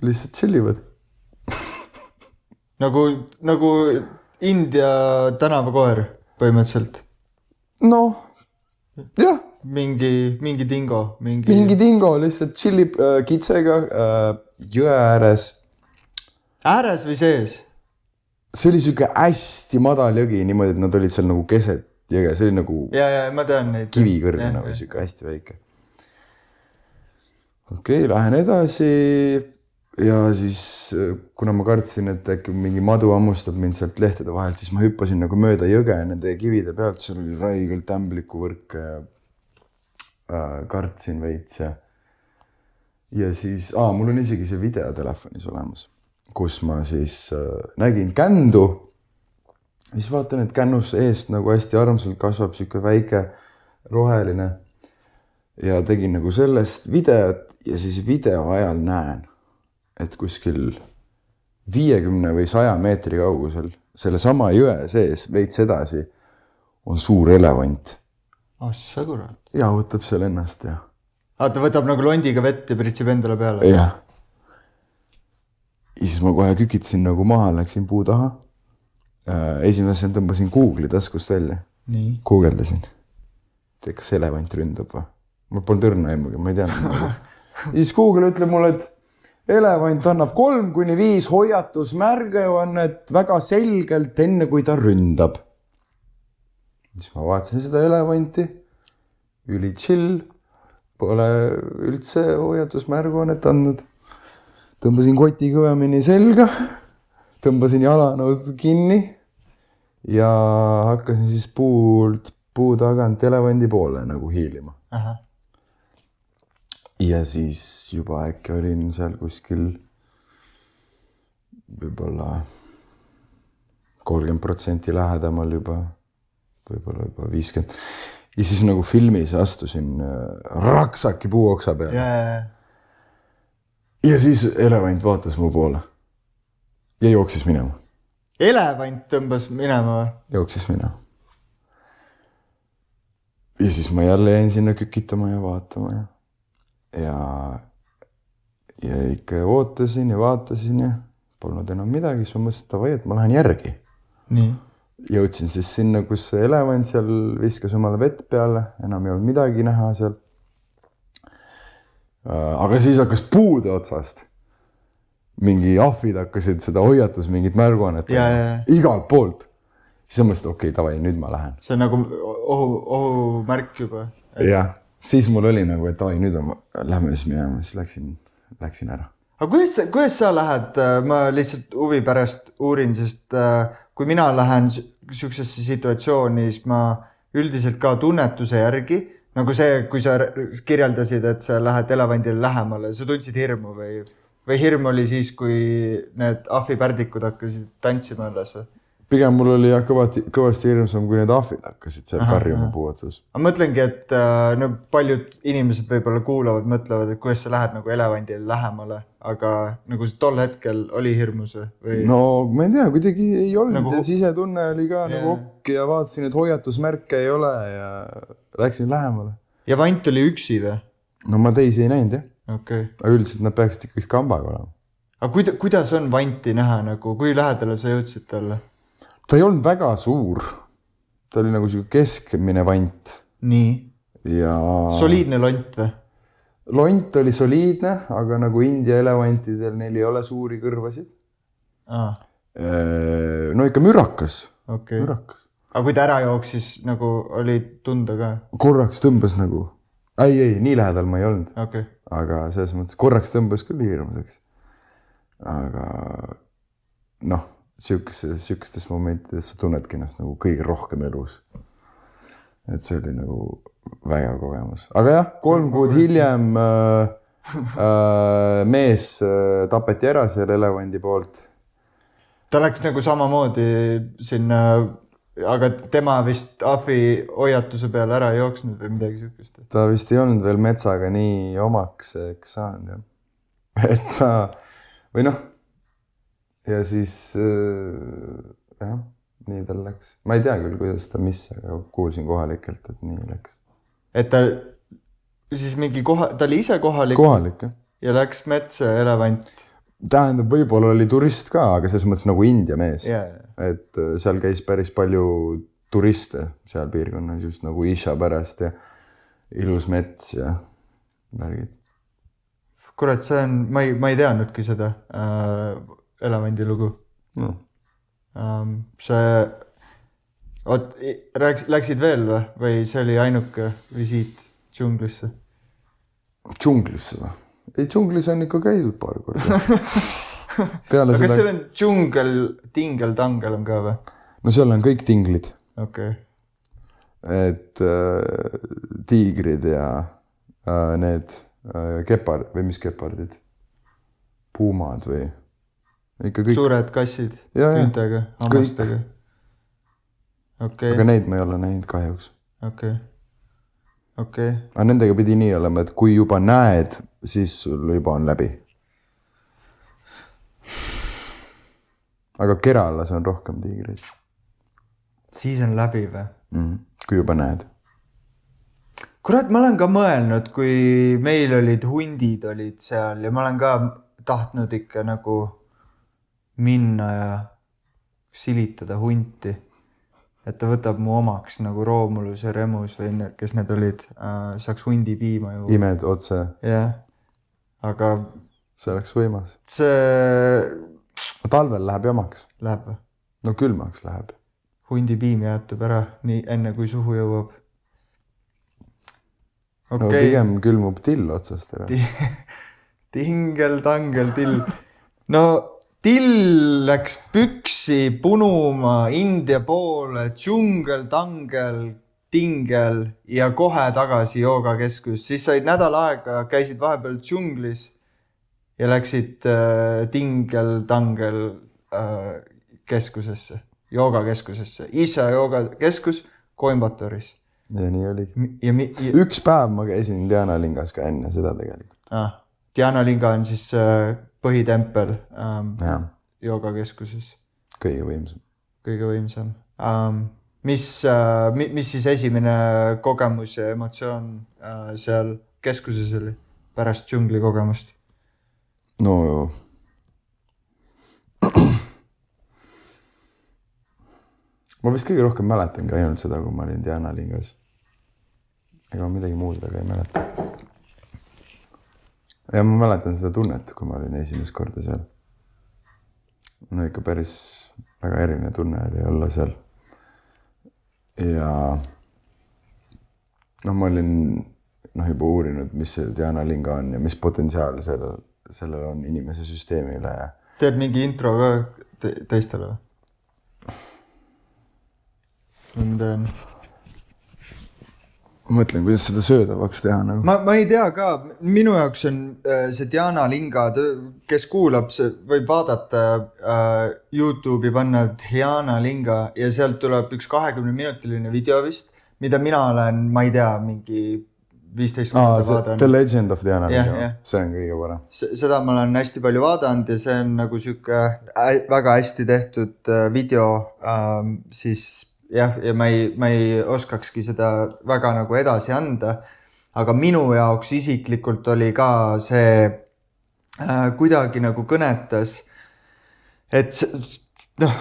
Lihtsalt chillivad. nagu India tänavakoer põhimõtteliselt? No, jah. Mingi dingo? Mingi dingo lihtsalt chillib kitsega jõe ääres. Ääres või sees? See oli siuke hästi madal jõgi, niimoodi, et nad olid seal nagu keset jõge. See oli nagu ja, ma tean neid. Kivikõrgena või siuke hästi väike. Okei, lähen edasi ja siis, kuna ma kartsin, et äkki mingi madu ammustab mind sealt lehtede vahelt, siis ma hüppasin nagu mööda jõge nende kivide pealt. Seal oli räigelt tämbliku võrke ja kartsin veits ja siis, mul on isegi see video telefonis olemas, kus ma siis nägin kändu. Siis vaatan, et kännus eest nagu hästi armsalt kasvab siuke väike roheline ja tegin nagu sellest videot ja siis video ajal näen, et kuskil 50 või 100 meetri kaugusel selle sama jõe sees veits edasi on suur elevant. Assa kurat. Jahutab seal ennast ja. Ta võtab nagu londiga vett ja pritsib endale peale? Jah. Ja siis ma kohe kükitasin nagu maha, läksin puu taha. Esimesel tõmbasin Google'i taskust välja. Nii. Guugeldasin. Kas elevant ründab või? Mul polnud õrna aimugi, ma ei teadnud. Siis Google ütleb mulle, et elevant annab 3-5 hoiatusmärge on, et väga selgelt enne, kui ta ründab. Siis ma vaatasin seda elevanti. Üli chill. Pole üldse hoiatusmärgu on, et andnud. Tõmbasin koti kõvemini selga, tõmbasin jalanõud kinni ja hakkasin siis puu tagant elevandi poole nagu hiilima. Aha. Ja siis juba äkki olin seal kuskil võib-olla 30% lähedamal juba, võib-olla 50%. Ja siis nagu filmis astusin raksaki puuoksa peale. Yeah. Ja siis elevant vaatas mu poole ja jooksis minema. Elevant tõmbas minema või? Jooksis minema. Ja siis ma jälle jäin sinna kükitama ja vaatama ja ikka ootasin ja vaatasin ja polnud enam midagi, siis ma mõtlesin, et ma lähen järgi. Nii. Jõudsin siis sinna, kus see elevant seal viskas omale vett peale, enam ei olnud midagi näha seal. Aga siis hakkas puude otsast. Mingi ahvid hakkasid seda hoiatus mingit märguanet igalt poolt. Siis ma mõtlesin, okei, tavai, nüüd ma lähen. See on nagu ohumärk juba. Jah, siis mul oli nagu, et tavai, nüüd lähme siis minema, siis läksin ära. Aga kuidas sa lähed? Ma lihtsalt huvi pärast uurin, sest kui mina lähen siuksesse situatsiooni, siis ma üldiselt ka tunnetuse järgi nagu see, kui sa kirjeldasid, et sa lähed elevandile lähemale, sa tundsid hirmu või hirm oli siis, kui need ahvipärdikud hakkasid tantsima alles? Pigem mul oli kõvasti hirmsam, kui need ahvid hakkasid seal karjuma puu otsas. Ma mõtlengi, et no, paljud inimesed võib-olla kuulavad, mõtlevad, et kuidas sa lähed nagu elevandile lähemale, aga nagu tol hetkel oli hirmus või? No ma ei tea, kuidagi ei olnud nagu... ja sisetunne oli ka nagu okk ja vaatasin, et hoiatusmärke ei ole ja läksin lähemale. Ja vant oli üksi või? No ma teisi ei näinud, jah. Okay. Aga üldiselt nad peaksid ikkagi kambaga olema. Aga kuidas on vanti näha, nagu, kui lähedale sa jõudsid talle? Ta ei olnud väga suur. Ta oli nagu keskmine vant. Nii. Ja... Soliidne lont või? Lont oli soliidne, aga nagu India elevantidel neil ei ole suuri kõrvasid. No ikka mürakas. Okay. Mürakas. Aga kui ta ära jooksis, nagu oli tunda ka? Korraks tõmbas nagu. Ei, nii lähedal ma ei olnud. Okay. Aga selles mõttes korraks tõmbas küll hirmuseks. Aga noh, sihukestes momentides sa tunnedki ennast nagu kõige rohkem elus. Et see oli nagu vägev kogemus. Aga jah, 3 kuud hiljem mees tapeti ära seal elevandi poolt. Ta läks nagu samamoodi sinna, aga tema vist ahvi hoiatuse peale ära ei jooksnud või midagi sihukest? Ta vist ei olnud veel metsaga nii omaks saanud, jah. Et ta, või noh, ja siis jah, nii tal läks. Ma ei tea küll, kuidas ta aga kuulsin kohalikelt, et nii läks. Et ta siis mingi ta oli ise kohalik? Kohalik, jah. Ja läks metsa elevant? Tähendab, võib-olla oli turist ka, aga selles mõttes nagu India mees. Yeah. Et seal käis päris palju turiste seal piirkonnas, just nagu Isha pärast ja ilus mets ja värgid. Kurat, see on, ma ei teadnudki seda elevandi lugu. No. Läksid veel või see oli ainuke visiit džunglisse? Džunglisse või? Ei, džunglis on ikka käidud paar korda. Aga kas seal on džungel, tingel-tangel on ka või? No seal on kõik tinglid. Okay. Et tiigrid ja need kepard, või mis kepardid? Puumad või? Ikka kõik. Suured kassid küüntega, hammastega. Okay. Aga neid ma ei ole näinud kahjuks. Okay. Aga nendega pidi nii olema, et kui juba näed, siis sul juba on läbi. Aga Keralas on rohkem tiigreid. Siis on läbi või? Kui juba näed. Kurat, ma olen ka mõelnud, kui meil olid hundid olid seal ja ma olen ka tahtnud ikka nagu minna ja silitada hunti, et ta võtab mu omaks nagu Roomulus ja Remus või kes need olid, saaks hundi piima ju. Imed otse. Jah, aga see oleks võimas. See talvel läheb jamaks. Läheb või? No külmaks läheb. Hundi piim jäätub ära nii enne kui suhu jõuab. Okay. No pigem külmub till otsast ära. Tingel-tangel till. No till läks püksi punuma India poole, džungel-tangel, tingel ja kohe tagasi joogakeskus. Siis said nädal aega, käisid vahepeal džunglis ja läksid tingel-tangel keskusesse, joogakeskusesse. Isha joogakeskus Coimbatoris. Ja nii oligi. Üks päev ma käisin Diana Lingas ka enne seda tegelikult. Diana Linga on siis põhitempel joogakeskuses. Kõige võimsam. Kõige võimsam. Mis siis esimene kogemus ja emotsioon seal keskuses oli pärast džungli kogemust? No ma vist kõige rohkem mäletan ka ainult seda, kui ma olin Diana Lingas. Ega ma midagi muud väga ei mäleta. Ja ma mäletan seda tunnet, kui ma olin esimest korda seal. No ikka päris väga eriline tunne oli olla seal. Ja ma olin juba uurinud, mis see Diana Linga on ja mis potentsiaal sellel on inimese süsteemile. Teed mingi intro ka teistele või? Ma tean. mõtlen, kuidas seda söödavaks teha nagu. Ma ei tea ka, minu jaoks on see Diana Linga, kes kuulab, see võib vaadata YouTube'i panna Diana Linga ja sealt tuleb üks 20-minutiline video vist, mida mina olen, ma ei tea, mingi 15 korda vaadanud. The Legend of Diana Linga, see on kõige parem. Seda ma olen hästi palju vaadanud ja see on nagu siuke väga hästi tehtud video, siis jah, ja ma ei oskakski seda väga nagu edasi anda, aga minu jaoks isiklikult oli ka see kuidagi nagu kõnetas, et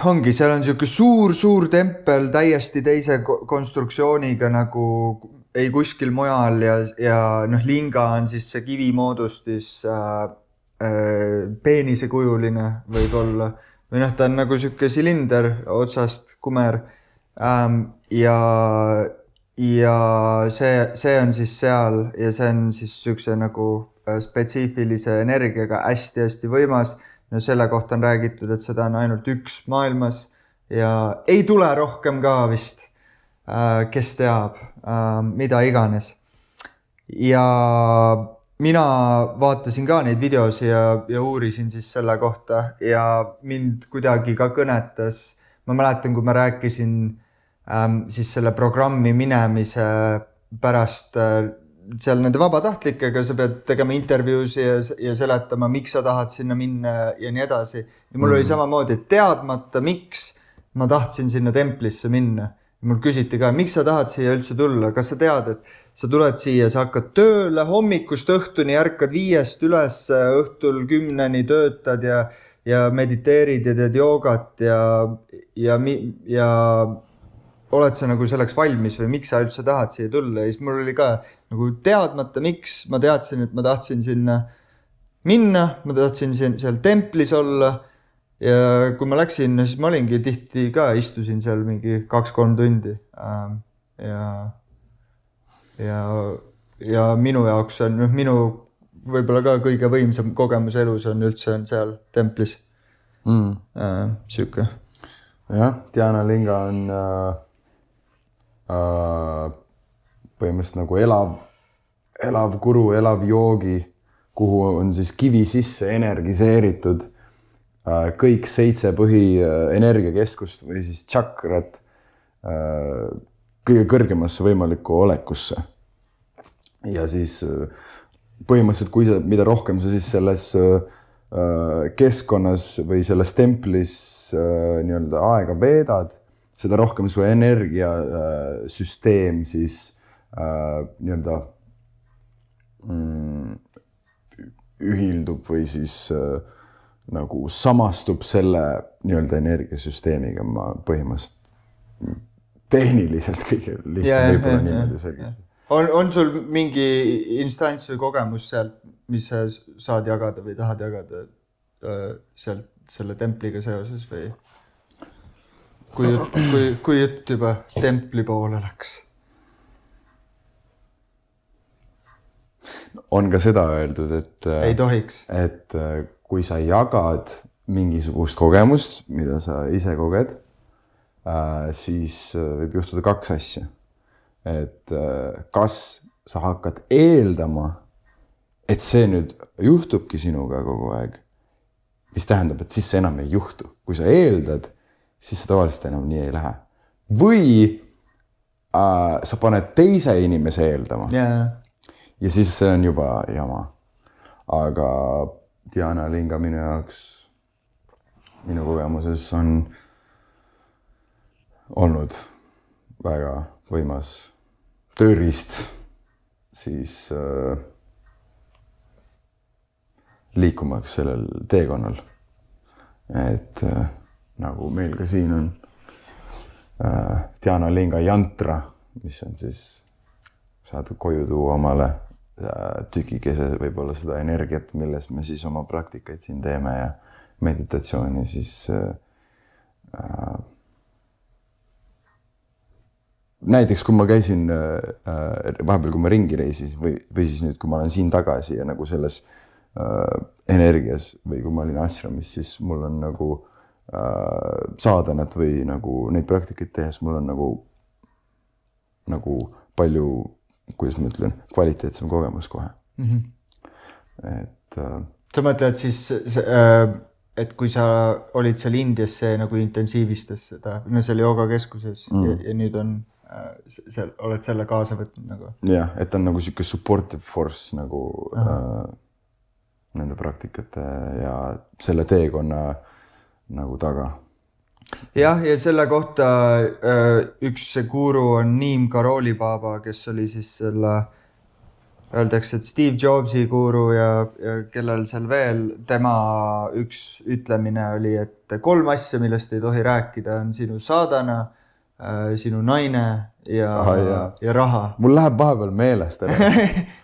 ongi, seal on siuke suur tempel täiesti teise konstruktsiooniga nagu ei kuskil mujal ja linga on siis see kivimoodustis peenisekujuline võib-olla või ta on nagu siuke silinder otsast kumer. Ja see on siis seal ja see on siis siukse nagu spetsiifilise energiaga hästi võimas. No selle kohta on räägitud, et seda on ainult üks maailmas ja ei tule rohkem ka vist, kes teab, mida iganes. Ja mina vaatasin ka neid videosi ja uurisin siis selle kohta ja mind kuidagi ka kõnetas. Ma mäletan, kui ma rääkisin siis selle programmi minemise pärast seal nende vabatahtlikega, sa pead tegema intervjuus ja seletama, miks sa tahad sinna minna ja nii edasi. Ja mul oli samamoodi, et teadmata, miks ma tahtsin sinna templisse minna. Ja mul küsiti ka, miks sa tahad siia üldse tulla? Kas sa tead, et sa tuled siia, sa hakkad tööle, hommikust õhtuni ärkad 5 üles, õhtul 10 töötad ja mediteerid ja teed joogat ja oled sa nagu selleks valmis või miks sa üldse tahad siia tulla? Ja siis mul oli ka nagu teadmata, miks ma teadsin, et ma tahtsin sinna minna, ma tahtsin seal templis olla ja kui ma läksin, siis ma olingi tihti ka, istusin seal mingi 2-3 tundi ja minu jaoks on minu võib-olla ka kõige võimsam kogemus elus on üldse on seal templis. Siuke. Jah, Diana Linga on põhimõtteliselt nagu elav guru, elav joogi, kuhu on siis kivi sisse energiseeritud kõik 7 põhienergiakeskust või siis tšakrat kõige kõrgemasse võimalikku olekusse. Ja siis põhimõtteliselt, mida rohkem sa siis selles keskkonnas või selles templis nii-öelda aega veedad, seda rohkem su energiasüsteem siis nii-öelda ühildub või siis nagu samastub selle nii-öelda energiasüsteemiga. Ma põhimõtteliselt tehniliselt kõige lihtsam võib-olla niimoodi selgitada. On sul mingi instants või kogemus sealt, mis sa saad jagada või tahad jagada sealt selle templiga seoses või kui jutt juba templi poole läks? On ka seda öeldud, et ei tohiks. Et kui sa jagad mingisugust kogemust, mida sa ise koged, siis võib juhtuda 2 asja. Et kas sa hakkad eeldama, et see nüüd juhtubki sinuga kogu aeg, mis tähendab, et siis see enam ei juhtu. Kui sa eeldad, siis see tavaliselt enam nii ei lähe. Või sa paned teise inimese eeldama. Ja siis see on juba jama. Aga Diana Linga minu jaoks, minu kogemuses on olnud väga võimas tööriist siis liikumaks sellel teekonnal. Et nagu meil ka siin on Diana Linga jantra, mis on siis saad koju tuua omale tükikese võib-olla seda energiat, milles me siis oma praktikaid siin teeme ja meditatsiooni siis näiteks kui ma käisin vahepeal, kui ma ringi reisis või siis nüüd, kui ma olen siin tagasi ja nagu selles energias või kui ma olin ashramis, siis mul on nagu saadanat või nagu neid praktikaid tehes, mul on nagu palju kuidas ma ütlen, kvaliteetsem kogemus kohe. Et sa mõtled siis, et kui sa olid seal Indias, see nagu intensiivistas seda, no seal joogakeskuses ja nüüd on, oled selle kaasa võtnud nagu? Jah, et on nagu siuke supportive force nagu nende praktikate ja selle teekonna nagu taga. Jah, ja selle kohta üks see guru on Neem Karoli Baba, kes oli siis selle, öeldakse, et Steve Jobsi guru ja kellel seal veel, tema üks ütlemine oli, et 3 asja, millest ei tohi rääkida, on sinu saadana, sinu naine ja raha. Mul läheb vahepeal meelest ära.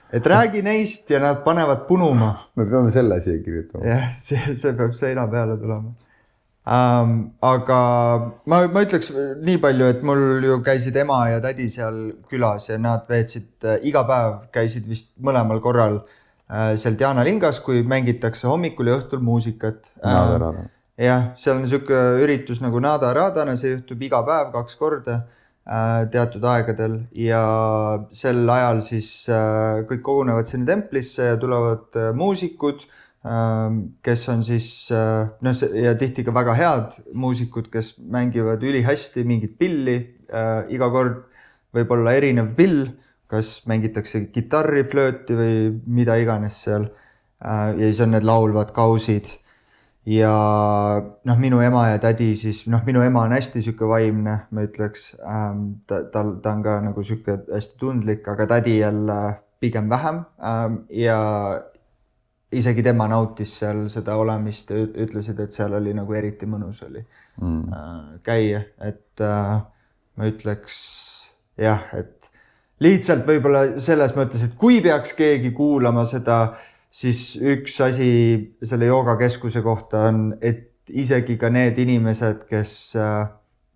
Et räägi neist ja nad panevad punuma. Me peame selle siia kirjutama. Jah, see peab seina peale tulema. Aga ma ütleks nii palju, et mul ju käisid ema ja tädi seal külas ja nad veetsid iga päev, käisid vist mõlemal korral seal Diana Lingas, kui mängitakse hommikul ja õhtul muusikat. Jah, seal on siuke üritus nagu Nada Radana, see juhtub iga päev 2 korda teatud aegadel ja sel ajal siis kõik kogunevad sinna templisse ja tulevad muusikud, kes on siis, ja tihti ka väga head muusikud, kes mängivad ülihästi mingit pilli, iga kord võib olla erinev pill, kas mängitakse kitarri, flööti või mida iganes seal. Ja siis on need laulvad kausid. Ja minu ema ja tädi siis, minu ema on hästi siuke vaimne, ma ütleks, ta on ka nagu siuke hästi tundlik, aga tädi jälle pigem vähem ja isegi tema nautis seal seda olemist ja ütlesid, et seal oli nagu eriti mõnus oli käia, et ma ütleks jah, et lihtsalt võib-olla selles mõttes, et kui peaks keegi kuulama seda, siis üks asi selle joogakeskuse kohta on, et isegi ka need inimesed, kes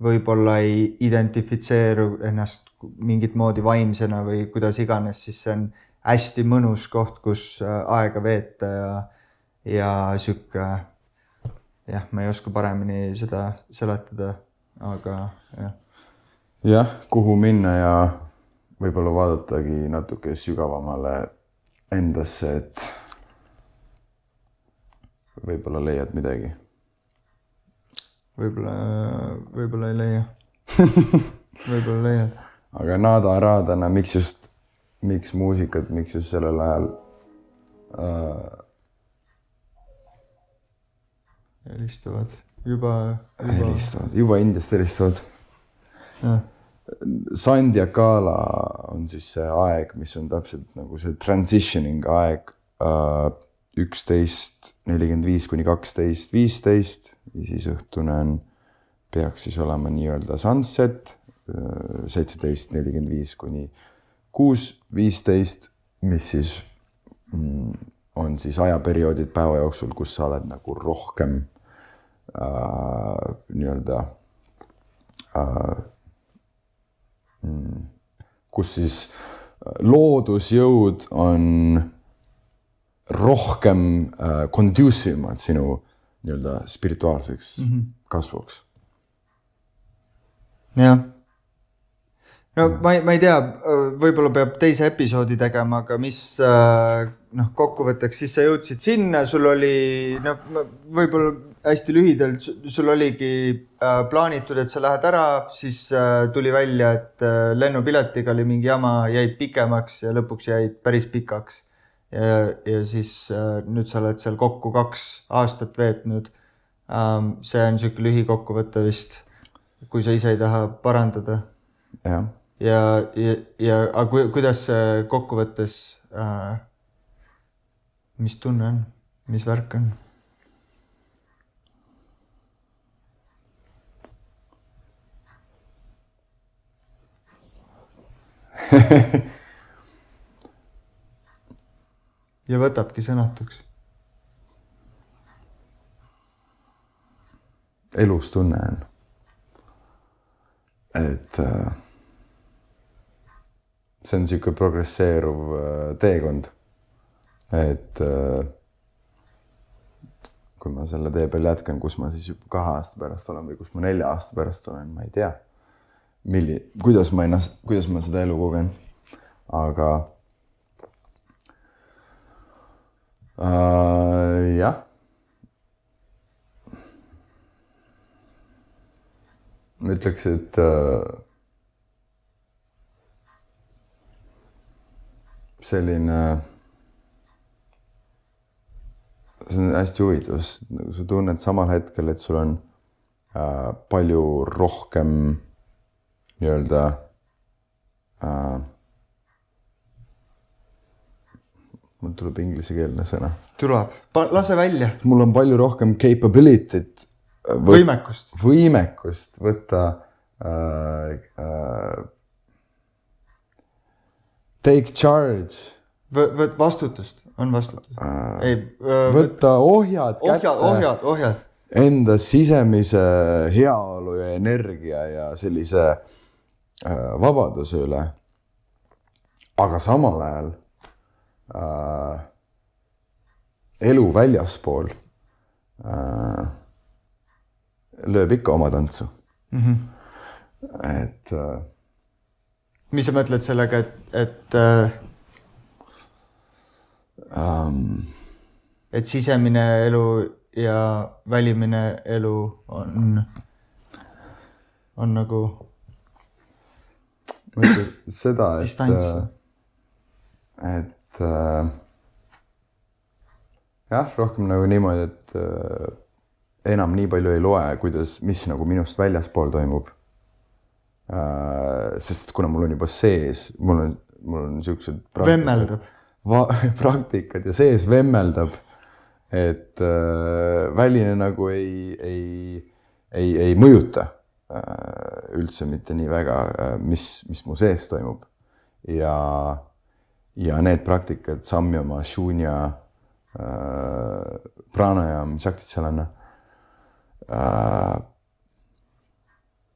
võib-olla ei identifitseeru ennast mingit moodi vaimsena või kuidas iganes, siis see on hästi mõnus koht, kus aega veeta ja siuke, jah, ma ei oska paremini seda seletada, aga jah. Jah, kuhu minna ja võib-olla vaadatagi natuke sügavamale endasse, et võib-olla leiad midagi. Võib-olla ei leia. Võib-olla leiad. Aga Nada Radana, miks muusikat, miks just sellel ajal helistavad juba Indiast helistavad. Sandhya-kala on siis see aeg, mis on täpselt nagu see transitioning aeg 11:45 kuni 12:15 ja siis õhtune peaks siis olema nii-öelda sunset 17:45 kuni 6:15, mis siis on siis ajaperioodid päeva jooksul, kus sa oled nagu rohkem nii-öelda kus siis loodusjõud on rohkem conducivemad sinu nii-öelda spirituaalseks kasvuks. Jah. No ma ei tea, võib-olla peab teise episoodi tegema, aga mis kokkuvõtteks, siis sa jõudsid sinna, sul oli, võib-olla hästi lühidalt, sul oligi plaanitud, et sa lähed ära, siis tuli välja, et lennupiletiga oli mingi jama, jäid pikemaks ja lõpuks jäid päris pikaks. Ja siis nüüd sa oled seal kokku 2 aastat veetnud. See on siuke lühikokkuvõte vist, kui sa ise ei taha parandada. Jah. Ja kuidas see kokkuvõttes, mis tunne on, mis värk on? Ja võtabki sõnatuks. Elus tunne on, et see on siuke progresseeruv teekond, et kui ma selle tee peal jätkan, kus ma siis juba 2 aasta pärast olen või kus ma 4 aasta pärast olen, ma ei tea, kuidas ma seda elu kogen. aga jah. Ma ütleks, et selline, see on hästi huvitav, sa tunned samal hetkel, et sul on palju rohkem nii-öelda mul tuleb inglisekeelne sõna. Tuleb. Lase välja. Mul on palju rohkem capability't. Võimekust võtta take charge. Võt vastutust. On vastutus. Võtta ohjad kätte. Ohjad. Enda sisemise heaolu ja energia ja sellise vabaduse üle. Aga samal ajal elu väljaspool lööb ikka oma tantsu. Et mis sa mõtled sellega, et sisemine elu ja välimine elu on nagu seda, distants. Et jah, rohkem nagu niimoodi, et enam nii palju ei loe, mis nagu minust väljaspool toimub. Sest kuna mul on juba sees, mul on niisugused praktikad ja sees vemmeldab, et väline nagu ei mõjuta üldse mitte nii väga, mis mu sees toimub. Ja need praktikad, samyama, shunya, pranayam, mis aktid seal on?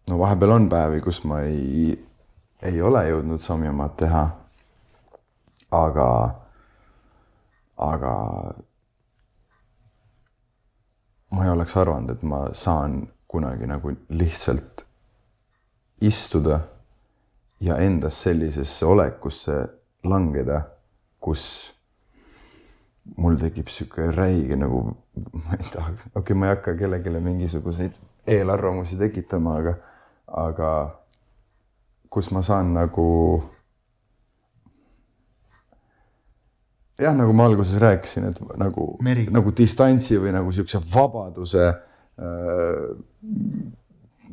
No vahepeal on päevi, kus ma ei ole jõudnud samyamat teha, aga ma ei oleks arvanud, et ma saan kunagi nagu lihtsalt istuda ja endas sellisesse olekusse langeda, kus mul tekib siuke räige nagu, ma ei tahaks, ma ei hakka kellelegi mingisuguseid eelarvamusi tekitama, aga kus ma saan nagu, jah, nagu ma alguses rääkisin, et nagu distantsi või nagu siukse vabaduse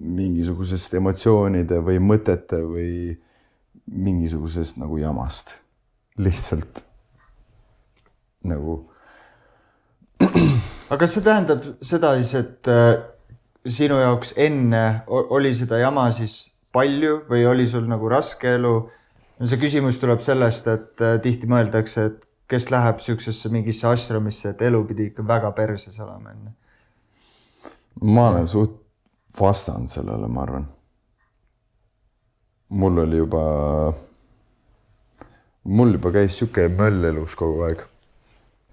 mingisugusest emotsioonide või mõtete või mingisugusest nagu jamast. Lihtsalt nagu. Aga kas see tähendab seda siis, et sinu jaoks enne oli seda jama siis palju või oli sul nagu raske elu? See küsimus tuleb sellest, et tihti mõeldakse, et kes läheb siuksesse mingisse ashramisse, et elu pidi ikka väga perses olema enne. Ma olen suht vastand sellele, ma arvan. Mul juba käis siuke möll elus kogu aeg.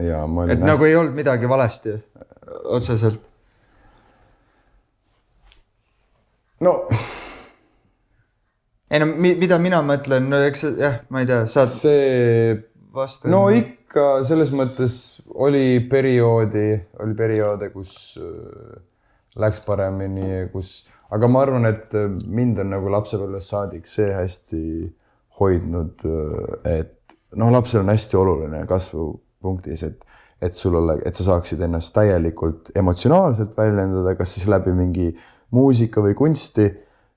Ja ma olin et nagu ei olnud midagi valesti otseselt? No. Ei no, mida mina mõtlen, no eks jah, ma ei tea, saad vastu. No ikka selles mõttes oli perioode, kus läks paremini, aga ma arvan, et mind on nagu lapsepõlvest saadik see hästi hoidnud, et lapsel on hästi oluline kasvupunktis, et sa saaksid ennast täielikult emotsionaalselt väljendada, kas siis läbi mingi muusika või kunsti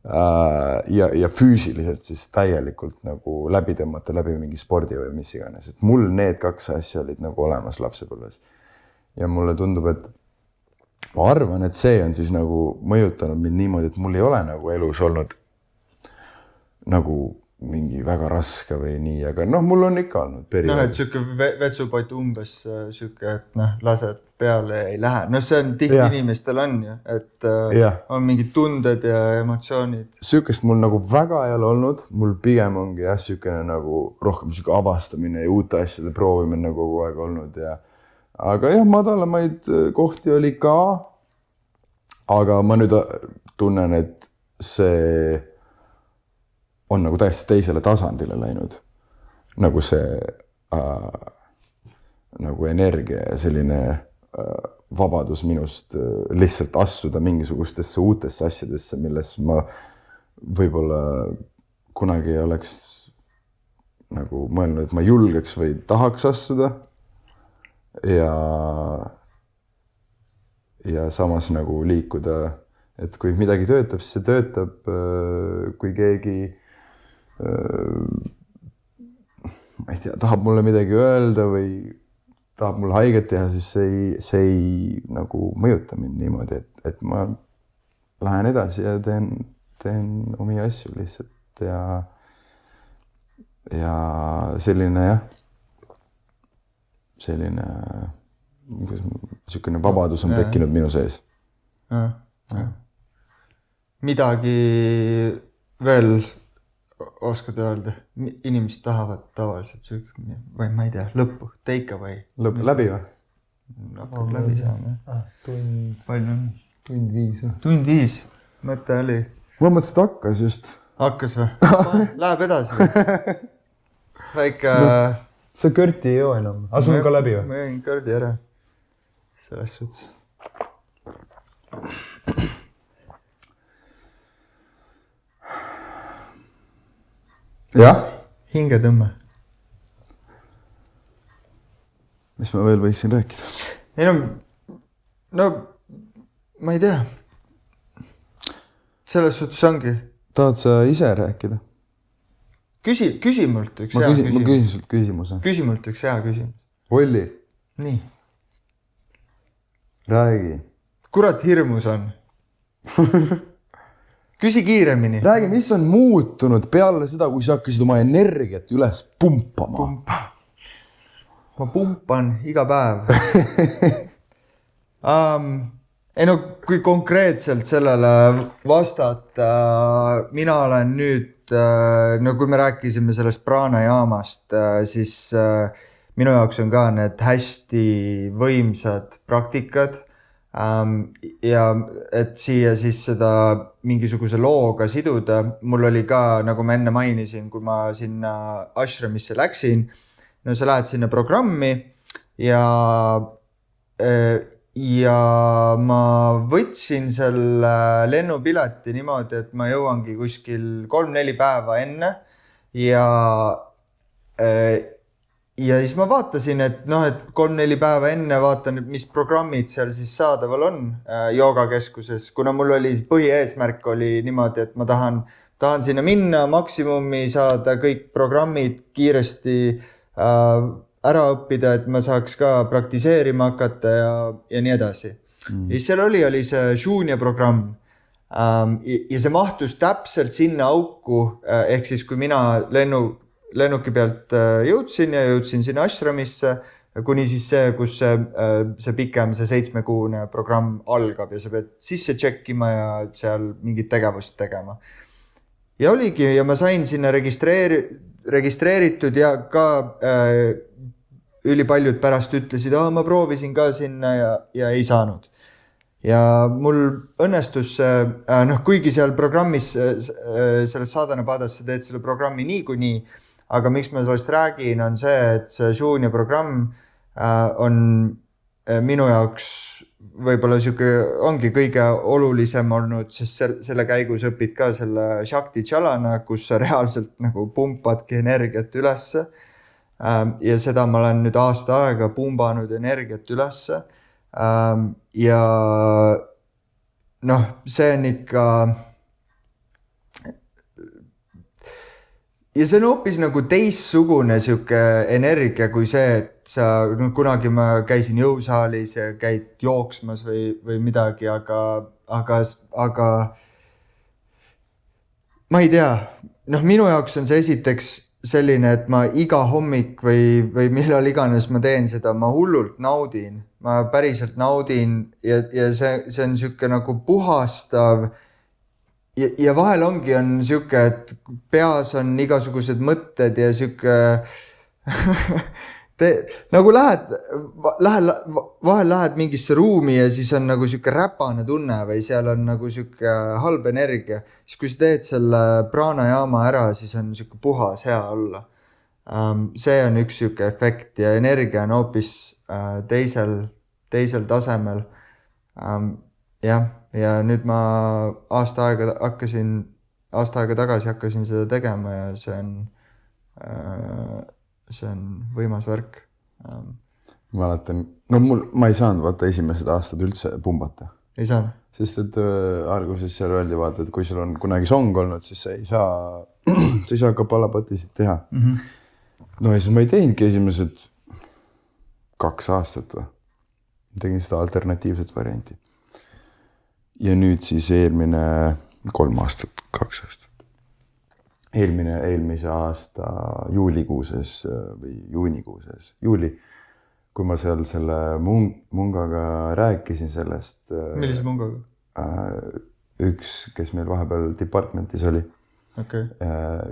ja füüsiliselt siis täielikult nagu läbi tõmmata läbi mingi spordi või mis iganes. Et mul need kaks asja olid nagu olemas lapsepõlves. Ja mulle tundub, et ma arvan, et see on siis nagu mõjutanud mind niimoodi, et mul ei ole nagu elus olnud nagu mingi väga raske või nii, aga mul on ikka olnud periood. Et siuke vetsupott umbes siuke, et lased peale ei lähe. See on tihti inimestel on ju, et on mingid tunded ja emotsioonid. Siukest mul nagu väga ei ole olnud, mul pigem ongi siukene nagu rohkem siuke avastamine ja uute asjade proovimine nagu kogu aeg olnud ja aga jah, madalamaid kohti oli ka, aga ma nüüd tunnen, et see on nagu täiesti teisele tasandile läinud. nagu see nagu energia ja selline vabadus minust lihtsalt assuda mingisugustesse uutesse asjadesse, milles ma võib-olla kunagi ei oleks nagu mõelnud, et ma julgeks või tahaks assuda ja samas nagu liikuda, et kui midagi töötab, siis see töötab, kui keegi ma ei tea, tahab mulle midagi öelda või tahab mulle haiget teha, siis see ei nagu mõjuta mind niimoodi, et ma lähen edasi ja teen omi asju lihtsalt ja selline selline vabadus on tekkinud minu sees. Midagi veel oskad öelda? Inimesed tahavad tavaliselt või ma ei tea, lõppu, take away. Läbi või? Hakkab läbi saama. Palju on? Tund 5 või? Tund 5. Mõte oli? Ma mõtlesin, et hakkas just. Hakkas või? Läheb edasi või? Väike... Sa Körti ei joo enam. Sul on ka läbi või? Ma jõin Kördi ära. Selles suhtes. Jah? Hingetõmme. Mis ma veel võiksin rääkida? Ei no, ma ei tea. Selles suhtes ongi. Tahad sa ise rääkida? Küsi mult üks hea küsimus. Ma küsin sult küsimuse. Küsi mult üks hea küsimus. Olli. Nii. Räägi. Kurat hirmus on. Küsi kiiremini. Räägi, mis on muutunud peale seda, kui sa hakkasid oma energiat üles pumpama? Ma pumpan iga päev. Ei no, kui konkreetselt sellele vastata, mina olen nüüd, no kui me rääkisime sellest praanajaamast, siis minu jaoks on ka need hästi võimsad praktikad ja et siia siis seda mingisuguse looga siduda. Mul oli ka, nagu ma enne mainisin, kui ma sinna ashramisse läksin, no sa lähed sinna programmi ja ma võtsin selle lennupileti niimoodi, et ma jõuangi kuskil 3-4 päeva enne ja siis ma vaatasin, et 3-4 päeva enne vaatan, mis programmid seal siis saadaval on joogakeskuses, kuna mul oli põhieesmärk oli niimoodi, et ma tahan sinna minna, maksimumi saada kõik programmid kiiresti ära õppida, et ma saaks ka praktiseerima hakata ja nii edasi. Ja seal oli see Shunya programm ja see mahtus täpselt sinna auku, ehk siis kui mina lennuki pealt jõudsin sinna ashramisse, kuni siis see, kus see pikem, see 7-kuune programm algab ja sa pead sisse tšekkima ja seal mingit tegevust tegema. Ja oligi, ja ma sain sinna registreeritud ja ka ülipaljud pärast ütlesid, ma proovisin ka sinna ja ei saanud. Ja mul õnnestus, kuigi seal programmis, selles Sadhanapadas sa teed selle programmi niikuinii, aga miks ma sellest räägin, on see, et see Shunya programm on minu jaoks võib-olla ongi kõige olulisem olnud, sest selle käigus õpid ka selle Shakti Chalana, kus sa reaalselt nagu pumpadki energiat ülesse. Ja seda ma olen nüüd aasta aega pumbanud energiat ülesse. Ja see on ikka... Ja see on hoopis nagu teissugune energia kui see, et sa kunagi ma käisin jõusaalis ja käid jooksmas või midagi, aga ma ei tea. Minu jaoks on see esiteks selline, et ma iga hommik või millal iganes ma teen seda, ma hullult naudin. Ma päriselt naudin ja see on siuke nagu puhastav. Ja vahel ongi on siuke, et peas on igasugused mõtted ja siuke nagu vahel lähed mingisse ruumi ja siis on nagu siuke räpane tunne või seal on nagu siuke halb energia. Siis kui sa teed selle praanajaama ära, siis on siuke puhas hea olla. See on üks siuke efekt ja energia on hoopis teisel tasemel. Jah, ja nüüd ma aasta aega tagasi hakkasin seda tegema ja see on võimas värk. Mäletan, ma ei saanud vaata esimesed aastad üldse pumbata. Ei saanud? Sest et alguses seal öeldi vaata, et kui sul on kunagi song olnud, siis sa ei saa kapalapatisid teha. No ja siis ma ei teinudki esimesed 2 aastat või. Tegin seda alternatiivset varianti. Ja nüüd siis eelmine 3 aastat, 2 aastat. Eelmise aasta juulikuuses või juunikuuses, kui ma seal selle mungaga rääkisin sellest. Millise mungaga? Üks, kes meil vahepeal departmentis oli. Okay.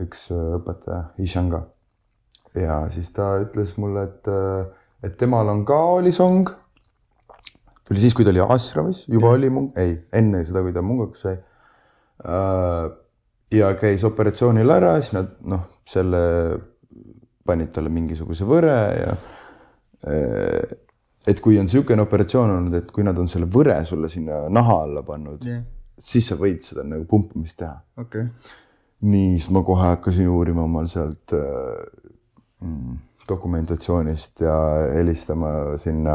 Üks õpetaja, Ishanga. Ja siis ta ütles mulle, et temal on ka oli song. Tuli siis, kui ta oli Ashramis, juba oli enne seda, kui ta mungakas sai. Ja käis operatsioonil ära, siis nad selle panid talle mingisuguse võre ja et kui on siukene operatsioon olnud, et kui nad on selle võre sulle sinna naha alla pannud, siis sa võid seda nagu pumpamist teha. Okay. Nii, siis ma kohe hakkasin uurima omal sealt dokumentatsioonist ja helistama sinna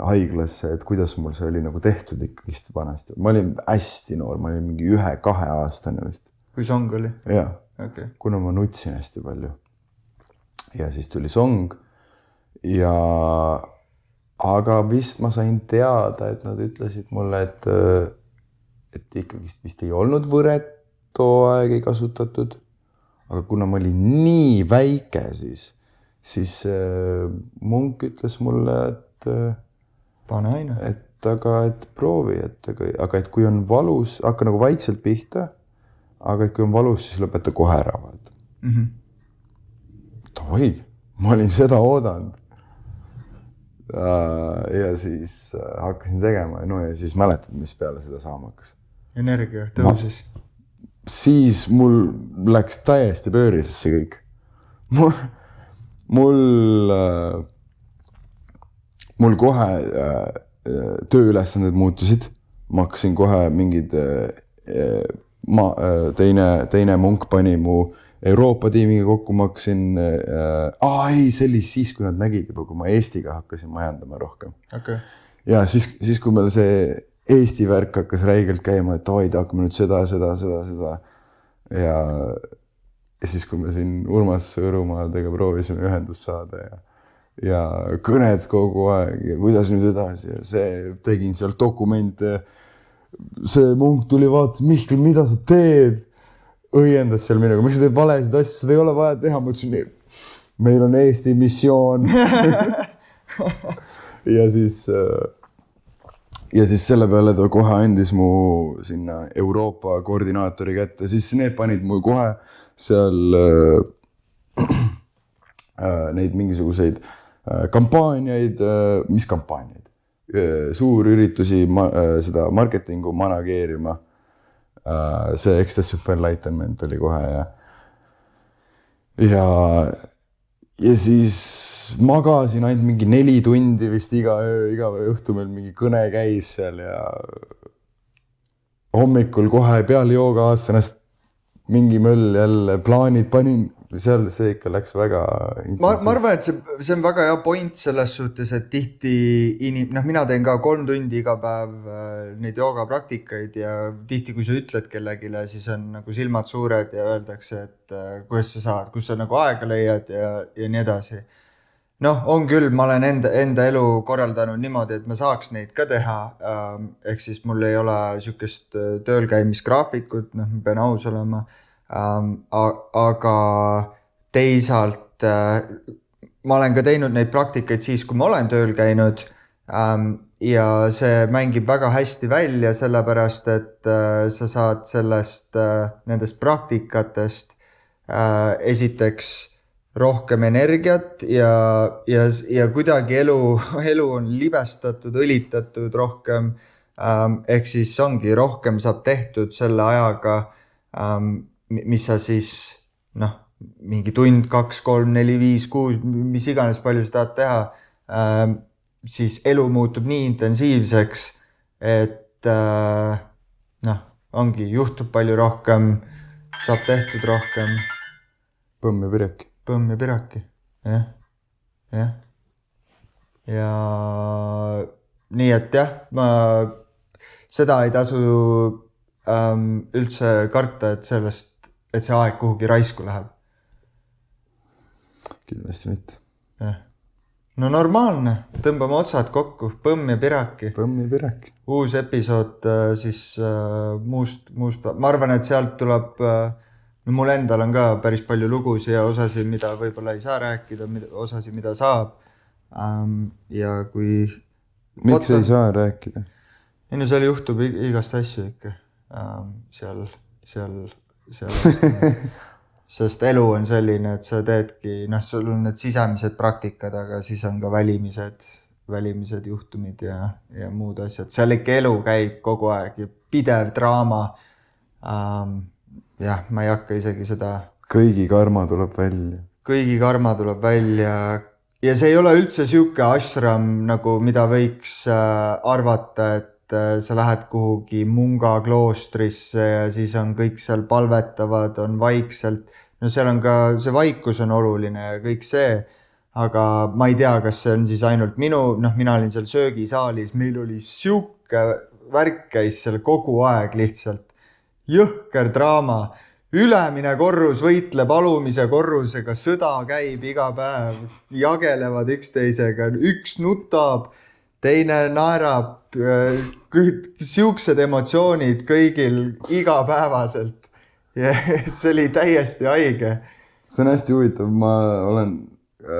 haiglasse, et kuidas mul see oli nagu tehtud ikkagist vanasti. Ma olin hästi noor, ma olin mingi 1-2 aastane vist. Kui song oli? Jaa, okay. Kuna ma nutsin hästi palju. Ja siis tuli song. Aga vist ma sain teada, et nad ütlesid mulle, et ikkagist vist ei olnud võret too aeg ei kasutatud. Aga kuna ma olin nii väike, siis munk ütles mulle, pane aina. Et proovi, aga et kui on valus, hakka nagu vaikselt pihta, aga et kui on valus, siis lõpeta kohe ära. Toi, ma olin seda oodanud. Ja siis hakkasin tegema ja siis mäletad, mis peale seda saama hakkas. Energia tõusis. Siis mul läks täiesti pöörisesse kõik. Mul kohe tööülesanded muutusid. Ma hakkasin kohe mingid teine munk pani mu Euroopa tiimiga kokku, ma hakkasin see oli siis, kui nad nägid juba, kui ma Eestiga hakkasin majandama rohkem. Okay. Ja siis kui meil see Eesti värk hakkas räigelt käima, et hakkame nüüd seda. Ja siis, kui me siin Urmas Õrumaadega proovisime ühendust saada ja kõned kogu aeg ja kuidas nüüd edasi ja see tegin seal dokumente. See munk tuli vaatas, Mihkel, mida sa teed? Õiendas seal minuga, miks sa teed valesid asju, seda ei ole vaja teha. Ma ütlesin, meil on Eesti missioon. ja siis selle peale ta kohe andis mu sinna Euroopa koordinaatori kätte. Siis need panid mu kohe seal neid mingisuguseid kampaaniaid, mis kampaaniaid? Suurüritusi seda marketingu manageerima. See Ecstasy of Enlightenment oli kohe ja siis magasin ainult mingi 4 tundi vist iga õhtu meil mingi kõne käis seal ja hommikul kohe peale jooga-aastanast mingi möll jälle plaanid panin seal, see ikka läks väga ma arvan, et see on väga hea point selles suhtes, et tihti mina teen ka 3 tundi iga päev neid joogapraktikaid ja tihti, kui sa ütled kellegile, siis on nagu silmad suured ja öeldakse, et kuidas sa saad, kus sa nagu aega leiad ja nii edasi. On küll, ma olen enda elu korraldanud niimoodi, et ma saaks neid ka teha. Ehk siis mul ei ole sükest tööl käimisgraafikut, ma pean aus olema. Aga teisalt ma olen ka teinud neid praktikaid siis, kui ma olen tööl käinud ja see mängib väga hästi välja, sellepärast, et sa saad nendest praktikatest esiteks rohkem energiat ja kuidagi elu on libestatud, õlitatud rohkem. Ehk siis ongi rohkem saab tehtud selle ajaga, mis sa siis, mingi tund, 2, 3, 4, 5, 6, mis iganes palju sa tahad teha, siis elu muutub nii intensiivseks, et ongi, juhtub palju rohkem, saab tehtud rohkem. Põmm ja piraki, jah. Ja nii, et jah, ma seda ei tasu üldse karta, et see aeg kuhugi raisku läheb. Kindlasti mitte. Jah. No normaalne, tõmbame otsad kokku, põmm ja piraki. Uus episood siis muust, ma arvan, et sealt tuleb, no mul endal on ka päris palju lugusid ja osasid, mida võib-olla ei saa rääkida, osasid, mida saab. Ja kui... Miks ei saa rääkida? Ei, no seal juhtub igast asju ikka. Seal sest elu on selline, et sa teedki, sul on need sisemised praktikad, aga siis on ka välimised juhtumid ja muud asjad. Seal ikka elu käib kogu aeg ja pidev draama. Jah, ma ei hakka isegi seda... Kõigi karma tuleb välja. Ja see ei ole üldse siuke ashram, nagu mida võiks arvata, et sa lähed kuhugi munga kloostrisse ja siis on kõik seal palvetavad, on vaikselt. No seal on ka, see vaikus on oluline ja kõik see, aga ma ei tea, kas see on siis ainult mina olin seal söögisaalis, meil oli siuke värk käis seal kogu aeg lihtsalt. Jõhker draama. Ülemine korrus võitleb alumise korrusega, sõda käib iga päev, jagelevad üksteisega, üks nutab, teine naerab, siuksed emotsioonid kõigil igapäevaselt. Ja see oli täiesti haige. See on hästi huvitav, ma olen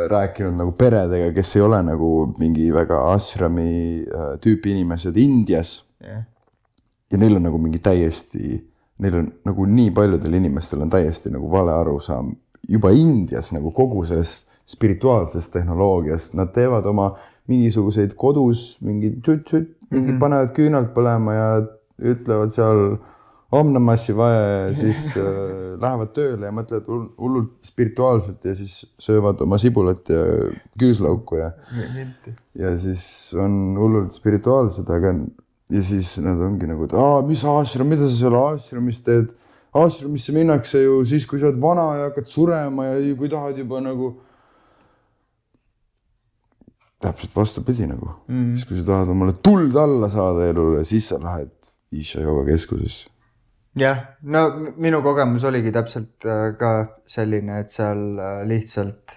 rääkinud nagu peredega, kes ei ole nagu mingi väga ashrami tüüpi inimesed Indias. Ja neil on nagu mingi täiesti, neil on nagu nii paljudel inimestel on täiesti nagu vale arusaam. Juba Indias nagu kogu sellest spirituaalsest tehnoloogiast, nad teevad oma mingisuguseid kodus, mingi panevad küünalt põlema ja ütlevad seal omnamassi vaja ja siis lähevad tööle ja mõtlevad hullult spirituaalselt ja siis söövad oma sibulat ja küüslauku ja siis on hullult spirituaalsed, aga ja siis nad ongi nagu, et mis ashram, mida sa seal ashramis teed? Ashramisse minnakse ju siis, kui sa oled vana ja hakkad surema ja kui tahad juba nagu täpselt vastupidi nagu. Siis kui sa tahad omale tuld alla saada elule, siis sa lähed Isha Yoga keskusesse. Jah, no minu kogemus oligi täpselt ka selline, et seal lihtsalt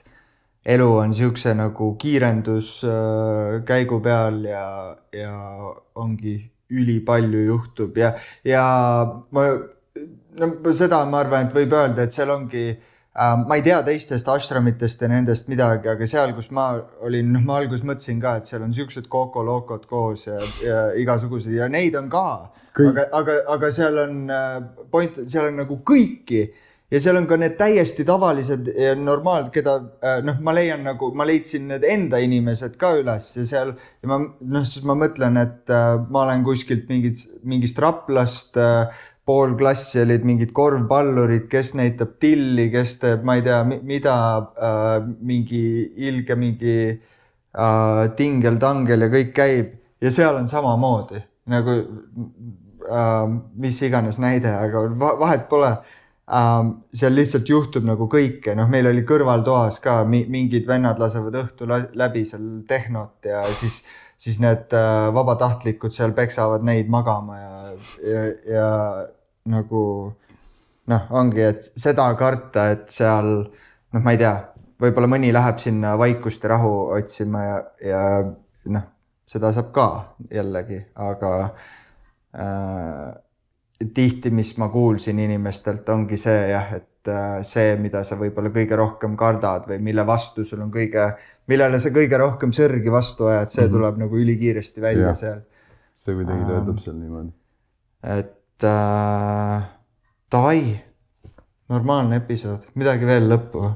elu on siukse nagu kiirendus käigu peal ja ongi ülipalju juhtub ja seda ma arvan, et võib öelda, et seal ongi, ma ei tea teistest ashramitest ja nendest midagi, aga seal, kus ma olin, ma alguses mõtlesin ka, et seal on siuksed kokolokod koos ja igasugused ja neid on ka. Aga seal on seal on nagu kõiki ja seal on ka need täiesti tavalised ja normaalid, keda ma leian nagu, ma leidsin need enda inimesed ka üles ja seal ja siis ma mõtlen, et ma olen kuskilt mingist Raplast, pool klassi olid mingid korvpallurid, kes näitab tilli, kes teeb, ma ei tea, mida, mingi ilge, mingi tingel-tangel ja kõik käib ja seal on samamoodi nagu mis iganes näide, aga vahet pole. Seal lihtsalt juhtub nagu kõike. Meil oli kõrvaltoas ka mingid vennad lasevad õhtu läbi seal tehnot ja siis need vabatahtlikud seal peksavad neid magama ja nagu ongi, et seda karta, et seal, ma ei tea, võib-olla mõni läheb sinna vaikust ja rahu otsima ja seda saab ka jällegi, aga tihti, mis ma kuulsin inimestelt, ongi see jah, et see, mida sa võib-olla kõige rohkem kardad või mille vastu sul on millele sa kõige rohkem sörgi vastu ajad, see tuleb nagu ülikiiresti välja seal. See kuidagi töötab seal niimoodi. Et davai, normaalne episood, midagi veel lõppu.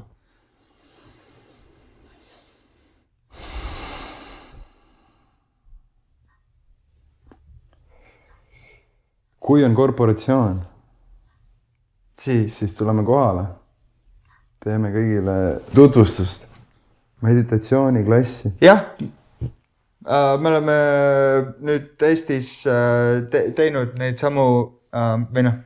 Kui on korporatsioon, siis tuleme kohale. teeme kõigile tutvustust. Meditatsiooniklassi. Jah, me oleme nüüd Eestis teinud neid samu või noh,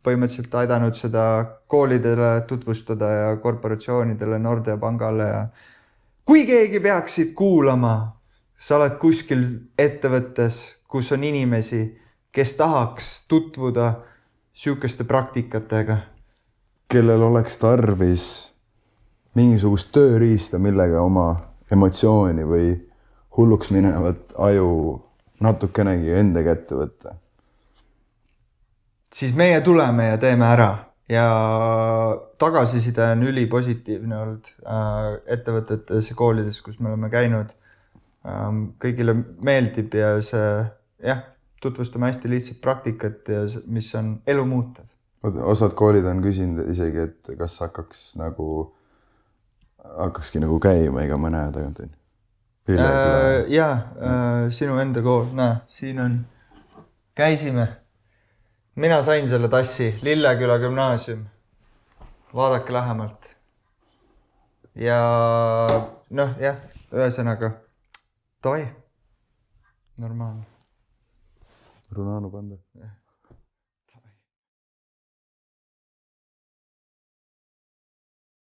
põhimõtteliselt aidanud seda koolidele tutvustada ja korporatsioonidele, Nordea pangale ja kui keegi peaksid kuulama, sa oled kuskil ettevõttes, kus on inimesi, kes tahaks tutvuda sihukeste praktikatega. Kellel oleks tarvis mingisugust tööriista, millega oma emotsiooni või hulluks minevat aju natukenegi enda kätte võtta. Siis meie tuleme ja teeme ära ja tagasiside on ülipositiivne olnud ettevõtetes ja koolides, kus me oleme käinud. Kõigile meeldib ja see, tutvustame hästi lihtsalt praktikat ja mis on elu muutev. Osad koolid on küsinud isegi, et kas hakkakski nagu käima iga mõne aja tagant. Sinu enda kool, siin on, käisime. Mina sain selle tassi, Lilleküla gümnaasium. Vaadake lähemalt. Ja ühesõnaga, toi. Normaalne. Runano panda.